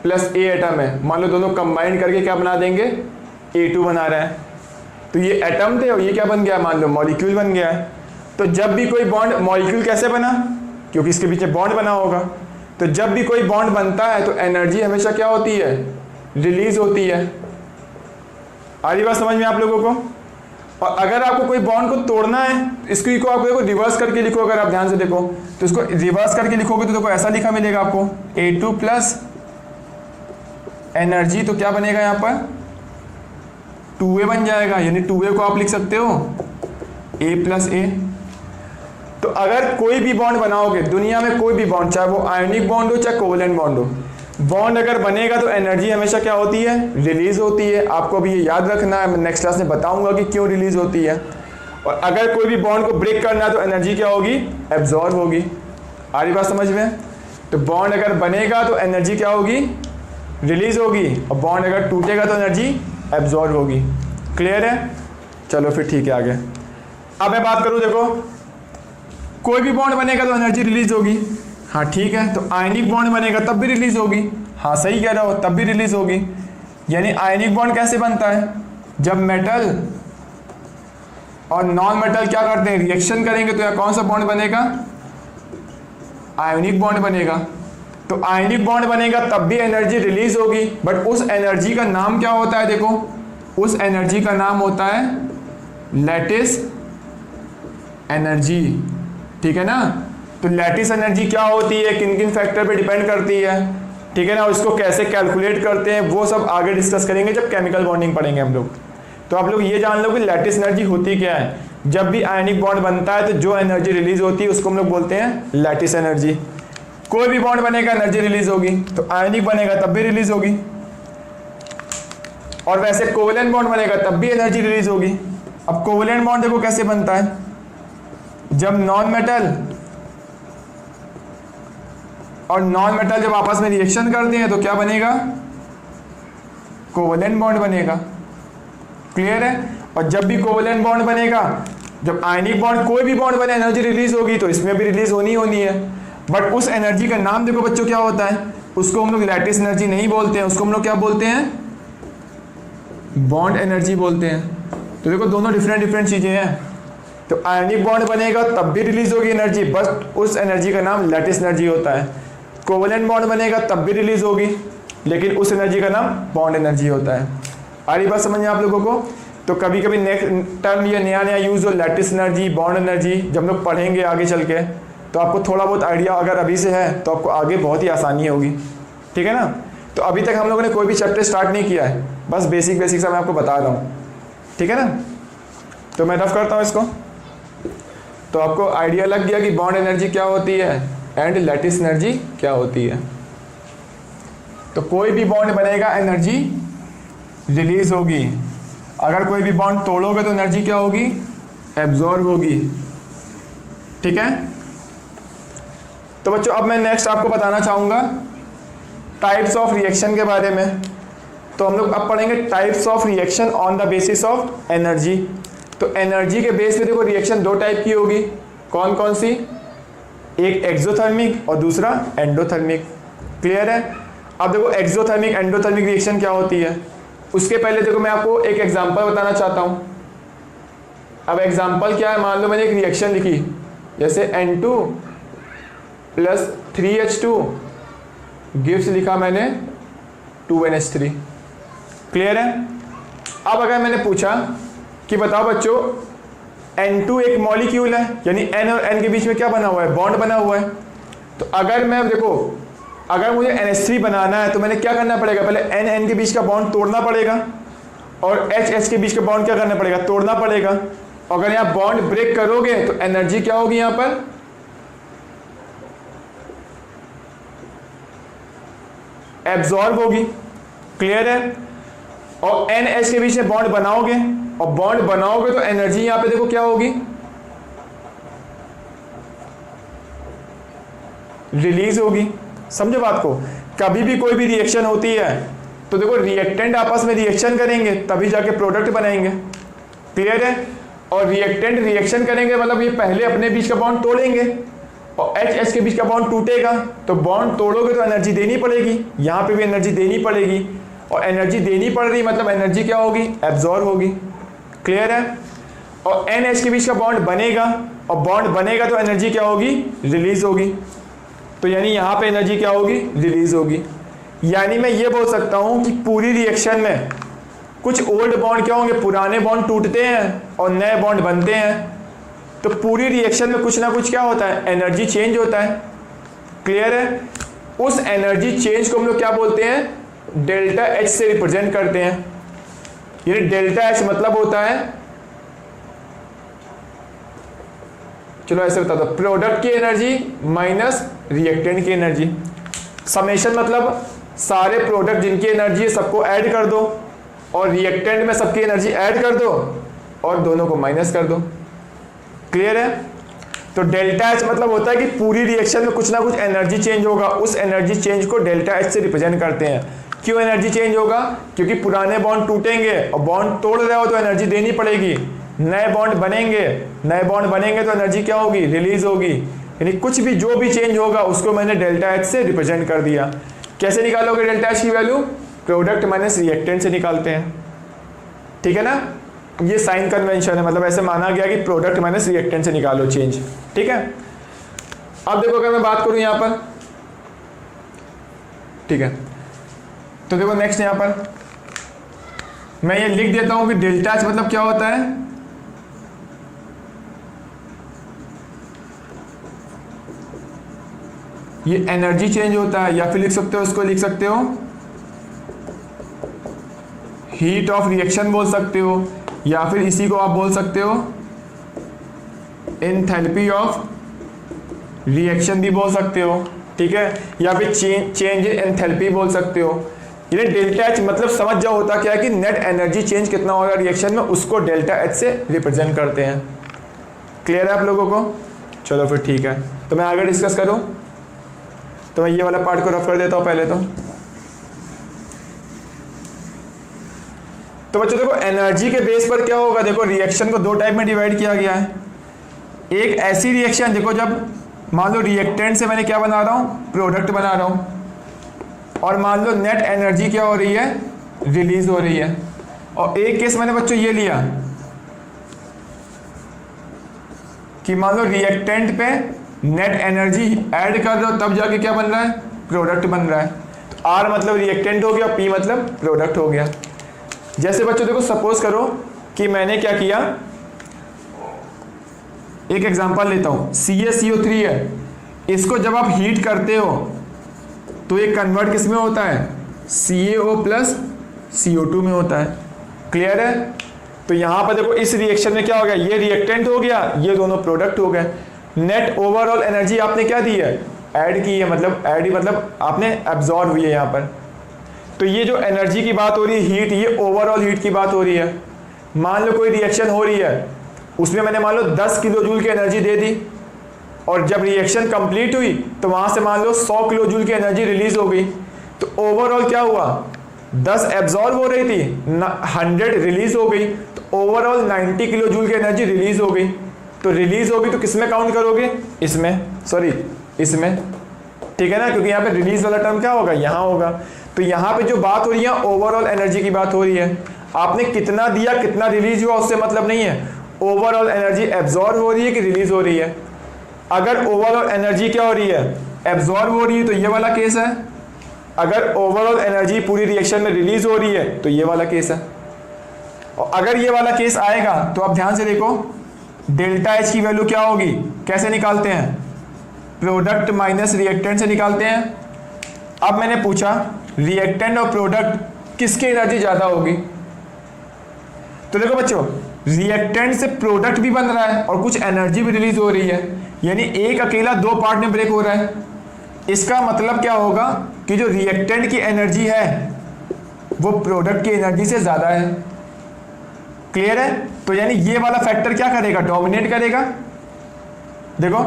प्लस A एटम है, मान लो दोनों कंबाइन करके क्या बना देंगे? A2 बना रहे हैं। तो ये एटम थे और ये क्या बन गया? मान लो मॉलिक्यूल बन गया है। तो जब भी कोई बॉन्ड, मॉलिक्यूल कैसे बना? क्योंकि इसके पीछे बॉन्ड बना होगा। तो जब भी कोई बॉन्ड बनता है तो एनर्जी हमेशा क्या होती है? रिलीज होती है। आ रही बात समझ में आप लोगों को? और अगर आपको कोई बॉन्ड को तोड़ना है, इसको को आपको देखो रिवर्स करके लिखो, अगर आप ध्यान से देखो तो इसको रिवर्स करके लिखोगे तो देखो ऐसा लिखा मिलेगा आपको A2 प्लस एनर्जी, तो क्या बनेगा यहाँ पर 2A बन जाएगा, यानी 2A को आप लिख सकते हो A प्लस A। तो अगर कोई भी बॉन्ड बनाओगे दुनिया में, कोई भी बॉन्ड, चाहे वो आयनिक बॉन्ड हो चाहे कोवेलेंट बॉन्ड हो, बॉन्ड अगर बनेगा तो एनर्जी हमेशा क्या होती है, रिलीज होती है। आपको अभी ये याद रखना है, मैं नेक्स्ट क्लास में बताऊंगा कि क्यों रिलीज होती है। और अगर कोई भी बॉन्ड को ब्रेक करना है तो एनर्जी क्या होगी, एब्जॉर्ब होगी। आ रही बात समझ में? तो बॉन्ड अगर बनेगा तो एनर्जी क्या होगी, रिलीज होगी, और बॉन्ड अगर टूटेगा तो एनर्जी एब्जॉर्ब होगी। क्लियर है? चलो फिर ठीक है आगे। अब मैं बात करूँ, देखो कोई भी बॉन्ड बनेगा तो एनर्जी रिलीज होगी, हाँ ठीक है। तो आयनिक बॉन्ड बनेगा तब भी रिलीज होगी, हाँ सही कह रहे हो, तब भी रिलीज होगी। यानी आयनिक बॉन्ड कैसे बनता है, जब मेटल और नॉन मेटल क्या करते हैं, रिएक्शन करेंगे, तो यहाँ कौन सा बॉन्ड बनेगा, आयनिक बॉन्ड बनेगा। तो आयनिक बॉन्ड बनेगा तब भी एनर्जी रिलीज होगी, बट उस एनर्जी का नाम क्या होता है, देखो उस एनर्जी का नाम होता है लैटिस एनर्जी, ठीक है ना। तो लैटिस एनर्जी क्या होती है, किन किन फैक्टर पे डिपेंड करती है, ठीक है ना, और इसको कैसे कैलकुलेट करते हैं वो सब आगे डिस्कस करेंगे जब केमिकल बॉन्डिंग पढ़ेंगे हम लोग। तो आप लोग ये जान लो कि लैटिस एनर्जी होती क्या है। जब भी आयनिक बॉन्ड बनता है तो जो एनर्जी रिलीज होती है उसको हम लोग बोलते हैं लैटिस एनर्जी। कोई भी बॉन्ड बनेगा एनर्जी रिलीज होगी, तो आयनिक बनेगा तब भी रिलीज होगी, और वैसे कोवेलेंट बॉन्ड बनेगा तब भी एनर्जी रिलीज होगी। अब कोवेलेंट बॉन्ड देखो कैसे बनता है, जब नॉन मेटल और नॉन मेटल जब आपस में रिएक्शन करते हैं तो क्या बनेगा, कोवेलेंट बॉन्ड बनेगा। क्लियर है? और जब भी कोवेलेंट बॉन्ड बनेगा, जब आयनिक बॉन्ड कोई भी बॉन्ड बने एनर्जी रिलीज होगी, तो इसमें भी रिलीज होनी है। बट उस एनर्जी का नाम देखो बच्चों क्या होता है, उसको हम लोग लैटिस एनर्जी नहीं बोलते हैं, उसको हम लोग क्या बोलते हैं, बॉन्ड एनर्जी बोलते हैं। तो देखो दोनों डिफरेंट चीजें हैं। तो आयनिक बॉन्ड बनेगा तब भी रिलीज होगी एनर्जी, बस उस एनर्जी का नाम लैटिस एनर्जी होता है। कोवेलेंट बॉन्ड बनेगा तब भी रिलीज होगी, लेकिन उस एनर्जी का नाम बॉन्ड एनर्जी होता है। आ रही बात समझ में आप लोगों को? तो कभी कभी नेक्स्ट टर्म ये नया यूज हो, लैटिस एनर्जी, बॉन्ड एनर्जी, जब लोग पढ़ेंगे आगे चल के तो आपको थोड़ा बहुत आइडिया अगर अभी से है तो आपको आगे बहुत ही आसानी होगी, ठीक है ना। तो अभी तक हम लोगों ने कोई भी चैप्टर स्टार्ट नहीं किया है, बस बेसिक सा मैं आपको बता रहा हूँ, ठीक है ना। तो मैं रफ करता हूँ इसको, तो आपको आइडिया लग गया कि बॉन्ड एनर्जी क्या होती है एंड लैटिस एनर्जी क्या होती है। तो कोई भी बॉन्ड बनेगा एनर्जी रिलीज होगी, अगर कोई भी बॉन्ड तोड़ोगे तो एनर्जी क्या होगी, एब्जॉर्ब होगी, ठीक है। तो बच्चों अब मैं नेक्स्ट आपको बताना चाहूँगा टाइप्स ऑफ रिएक्शन के बारे में। तो हम लोग अब पढ़ेंगे types of reaction on the basis of energy. तो एनर्जी के बेस पे देखो रिएक्शन दो टाइप की होगी, कौन कौन सी, एक एक्सोथर्मिक और दूसरा एंडोथर्मिक। क्लियर है? अब देखो एक्सोथर्मिक एंडोथर्मिक रिएक्शन क्या होती है, उसके पहले देखो मैं आपको एक एग्जांपल बताना चाहता हूँ। अब एग्जांपल क्या है, मान लो मैंने एक रिएक्शन लिखी, जैसे N2 प्लस 3H2 गिव्स लिखा मैंने 2NH3। क्लियर है? अब अगर मैंने पूछा कि बताओ बच्चों N2 एक मॉलिक्यूल है, यानी N और N के बीच में क्या बना हुआ है, बॉन्ड बना हुआ है। तो अगर मैं देखो अगर मुझे NH3 बनाना है तो मैंने क्या करना पड़ेगा, पहले N के बीच का बॉन्ड तोड़ना पड़ेगा, और H के बीच का बॉन्ड क्या करना पड़ेगा, तोड़ना पड़ेगा। अगर यहाँ बॉन्ड ब्रेक करोगे तो एनर्जी क्या होगी, यहाँ पर एब्जॉर्ब होगी। क्लियर है? और NH के बीच में बॉन्ड बनाओगे, और बॉन्ड बनाओगे तो एनर्जी यहाँ पे देखो क्या होगी, रिलीज होगी। समझो बात को, कभी भी कोई भी रिएक्शन होती है तो देखो रिएक्टेंट आपस में रिएक्शन करेंगे तभी जाके प्रोडक्ट बनाएंगे। क्लियर है? और रिएक्टेंट रिएक्शन करेंगे मतलब ये पहले अपने बीच का बॉन्ड तोड़ेंगे, और H के बीच का बॉन्ड टूटेगा, तो बॉन्ड तोड़ोगे तो एनर्जी देनी पड़ेगी, यहाँ पे भी एनर्जी देनी पड़ेगी, और एनर्जी देनी पड़ रही मतलब एनर्जी क्या होगी, एब्जॉर्ब होगी। क्लियर है? और NH के बीच का बॉन्ड बनेगा, और बॉन्ड बनेगा तो एनर्जी क्या होगी, रिलीज होगी। तो यानी यहाँ पे एनर्जी क्या होगी, रिलीज होगी। यानी मैं ये बोल सकता हूँ कि पूरी रिएक्शन में कुछ ओल्ड बॉन्ड क्या होंगे, पुराने बॉन्ड टूटते हैं और नए बॉन्ड बनते हैं। तो पूरी रिएक्शन में कुछ ना कुछ क्या होता है, एनर्जी चेंज होता है। क्लियर है? उस एनर्जी चेंज को हम लोग क्या बोलते हैं, डेल्टा एच से रिप्रेजेंट करते हैं। ये डेल्टा एच मतलब होता है, चलो ऐसे बता दो, प्रोडक्ट की एनर्जी माइनस रिएक्टेंट की एनर्जी। समेशन मतलब सारे प्रोडक्ट जिनकी एनर्जी है सबको ऐड कर दो और रिएक्टेंट में सबकी एनर्जी ऐड कर दो और दोनों को माइनस कर दो। क्लियर है? तो डेल्टा एच मतलब होता है कि पूरी रिएक्शन में कुछ ना कुछ एनर्जी चेंज होगा, उस एनर्जी चेंज को डेल्टा एच से रिप्रेजेंट करते हैं। क्यों एनर्जी चेंज होगा? क्योंकि पुराने बॉन्ड टूटेंगे और बॉन्ड तोड़ रहे हो तो एनर्जी देनी पड़ेगी, नए बॉन्ड बनेंगे, नए बॉन्ड बनेंगे तो एनर्जी क्या होगी, रिलीज होगी। यानी कुछ भी जो भी चेंज होगा उसको मैंने डेल्टा एच से रिप्रेजेंट कर दिया। कैसे निकालोगे डेल्टा एच की वैल्यू? प्रोडक्ट माइनस रिएक्टेंट से निकालते हैं। ठीक है ना? ये साइन कन्वेंशन है, मतलब ऐसे माना गया कि प्रोडक्ट माइनस रिएक्टेंट से निकालो चेंज। ठीक है? अब देखो अगर मैं बात करूं यहां पर, ठीक है, तो देखो नेक्स्ट यहां पर मैं ये लिख देता हूं कि डेल्टा एच मतलब क्या होता है, ये एनर्जी चेंज होता है, या फिर लिख सकते हो, इसको लिख सकते हो हीट ऑफ रिएक्शन बोल सकते हो, या फिर इसी को आप बोल सकते हो एंथैल्पी ऑफ रिएक्शन भी बोल सकते हो। ठीक है? या फिर चेंज इन एंथैल्पी बोल सकते हो। ये डेल्टा एच मतलब समझ जाओ होता क्या है कि नेट एनर्जी चेंज कितना होगा रिएक्शन में, उसको डेल्टा एच से रिप्रेजेंट करते हैं। क्लियर है आप लोगों को? चलो फिर ठीक है, तो मैं आगे डिस्कस करूं, तो मैं ये वाला पार्ट को रफ कर देता हूं पहले। तो बच्चों देखो एनर्जी के बेस पर क्या होगा, देखो रिएक्शन को दो टाइप में डिवाइड किया गया है। एक ऐसी रिएक्शन, देखो जब मान लो रिएक्टेंट से मैंने क्या बना रहा हूँ, प्रोडक्ट बना रहा हूँ, और मान लो नेट एनर्जी क्या हो रही है, रिलीज हो रही है। और एक केस मैंने बच्चों ये लिया कि मान लो रिएक्टेंट पे नेट एनर्जी ऐड कर दो तब जाके क्या बन रहा है, प्रोडक्ट बन रहा है। तो आर मतलब रिएक्टेंट हो गया, पी मतलब प्रोडक्ट हो गया। जैसे बच्चों देखो सपोज करो कि मैंने क्या किया, एक एग्जांपल लेता हूं, CaCO3 है, इसको जब आप हीट करते हो तो ये कन्वर्ट किस में होता है, CaO प्लस CO2 में होता है। क्लियर है? तो यहां पर देखो इस रिएक्शन में क्या हो गया, ये रिएक्टेंट हो गया, ये दोनों प्रोडक्ट हो गए। नेट ओवरऑल एनर्जी आपने क्या दी है, ऐड की है, मतलब ऐड ही मतलब आपने एब्जॉर्ब हुई है यहाँ पर। तो ये जो एनर्जी की बात हो रही है, हीट, ये ओवरऑल हीट की बात हो रही है। मान लो कोई रिएक्शन हो रही है, उसमें मैंने मान लो 10 किलो जूल की एनर्जी दे दी, और जब रिएक्शन कंप्लीट हुई तो वहां से मान लो 100 किलो जूल की एनर्जी रिलीज हो गई। तो ओवरऑल क्या हुआ, 10 एब्जॉर्ब हो रही थी, 100 रिलीज हो गई, तो ओवरऑल 90 किलो जूल की एनर्जी रिलीज हो गई। तो रिलीज होगी तो किसमें काउंट करोगे, इसमें, सॉरी इसमें। ठीक है ना? क्योंकि यहाँ पे रिलीज वाला टर्म क्या होगा, यहाँ होगा। तो यहाँ पे जो बात हो रही है ओवरऑल एनर्जी की बात हो रही है। आपने कितना दिया, कितना रिलीज हुआ, उससे मतलब नहीं है, ओवरऑल एनर्जी एब्जॉर्ब हो रही है कि रिलीज हो रही है। अगर ओवरऑल एनर्जी क्या हो रही है, एब्जॉर्ब हो रही है, तो ये वाला केस है। अगर ओवरऑल एनर्जी पूरी रिएक्शन में रिलीज हो रही है तो ये वाला केस है। और अगर ये वाला केस आएगा तो आप ध्यान से देखो, डेल्टा एच की वैल्यू क्या होगी, कैसे निकालते हैं, प्रोडक्ट माइनस रिएक्टेंट से निकालते हैं। अब मैंने पूछा रिएक्टेंट और प्रोडक्ट किसकी एनर्जी ज्यादा होगी, तो देखो बच्चों रिएक्टेंट से प्रोडक्ट भी बन रहा है और कुछ एनर्जी भी रिलीज हो रही है, यानी एक अकेला दो पार्ट में ब्रेक हो रहा है। इसका मतलब क्या होगा कि जो रिएक्टेंट की एनर्जी है वो प्रोडक्ट की एनर्जी से ज्यादा है। क्लियर है? तो यानी ये वाला फैक्टर क्या करेगा, डोमिनेट करेगा। देखो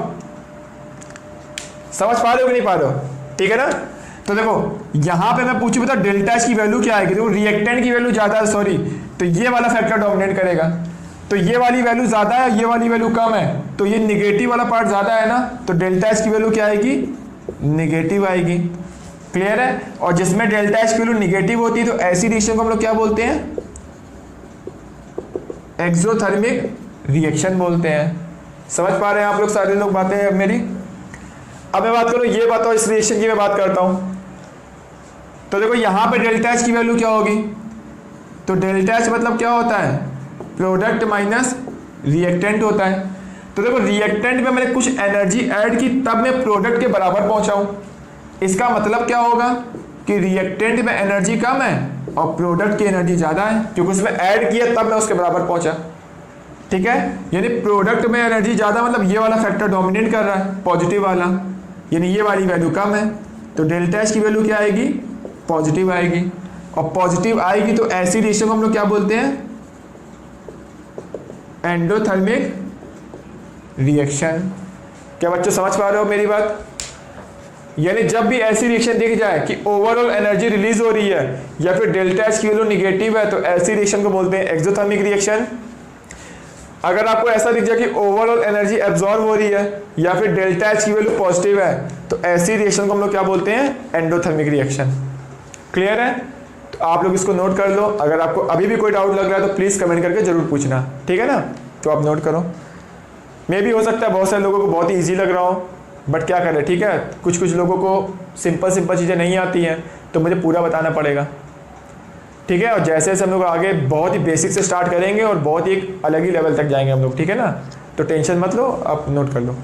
समझ पा रहे हो कि नहीं पा रहे हो? ठीक है ना? तो देखो यहां पे मैं पूछू बता डेल्टा एच की वैल्यू क्या आएगी, देखो रिएक्टेंट की वैल्यू ज्यादा है, सॉरी, तो ये वाला फैक्टर डोमिनेट करेगा। तो ये वाली वैल्यू ज्यादा है, ये वाली वैल्यू कम है, तो ये निगेटिव वाला पार्ट ज्यादा है ना, तो डेल्टा एच की वैल्यू क्या आएगी, निगेटिव आएगी। क्लियर है? और जिसमें डेल्टा एच की वैल्यू निगेटिव होती है तो ऐसी रिएक्शन को हम लोग क्या बोलते हैं, एक्सोथर्मिक रिएक्शन बोलते हैं। समझ पा रहे हैं आप लोग सारे लोग बातें मेरी? अब मैं बात करूं, ये बताओ इस रिएक्शन की मैं बात करता हूं, तो देखो यहां पे डेल्टा एच की वैल्यू क्या होगी, तो डेल्टा एच मतलब क्या होता है, प्रोडक्ट माइनस रिएक्टेंट होता है। तो देखो रिएक्टेंट में मैंने कुछ एनर्जी ऐड की तब मैं प्रोडक्ट के बराबर पहुंचा हूं। इसका मतलब क्या होगा कि रिएक्टेंट में एनर्जी कम है और प्रोडक्ट की एनर्जी ज़्यादा है, क्योंकि उसमें ऐड किया तब मैं उसके बराबर पहुंचा। ठीक है, यानी प्रोडक्ट में एनर्जी ज़्यादा मतलब ये वाला फैक्टर डोमिनेट कर रहा है, पॉजिटिव वाला, यानी ये वाली वैल्यू कम है। तो डेल्टा एच की वैल्यू क्या आएगी, पॉजिटिव आएगी। और पॉजिटिव आएगी तो ऐसी रिएक्शन को हम लोग क्या बोलते हैं, एंडोथर्मिक रिएक्शन। क्या बच्चों समझ पा रहे हो मेरी बात? यानी जब भी ऐसी रिएक्शन देखी जाए कि ओवरऑल एनर्जी रिलीज हो रही है या फिर डेल्टा एच की वैल्यू निगेटिव है, तो ऐसी रिएक्शन को बोलते हैं एक्सोथर्मिक रिएक्शन। अगर आपको ऐसा दिख जाए कि ओवरऑल एनर्जी एब्जॉर्ब हो रही है या फिर डेल्टा एच की वैल्यू पॉजिटिव है, तो ऐसी रिएक्शन को हम लोग क्या बोलते हैं, एंडोथर्मिक रिएक्शन। क्लियर है? तो आप लोग इसको नोट कर लो। अगर आपको अभी भी कोई डाउट लग रहा है तो प्लीज़ कमेंट करके जरूर पूछना, ठीक है ना? तो आप नोट करो। मे भी हो सकता है बहुत सारे लोगों को बहुत ही ईजी लग रहा हो, बट क्या करें, ठीक है, कुछ कुछ लोगों को सिंपल चीज़ें नहीं आती हैं, तो मुझे पूरा बताना पड़ेगा। ठीक है, और जैसे जैसे हम लोग आगे बहुत ही बेसिक से स्टार्ट करेंगे और बहुत ही एक अलग ही लेवल तक जाएंगे हम लोग, ठीक है ना? तो टेंशन मत लो, आप नोट कर लो।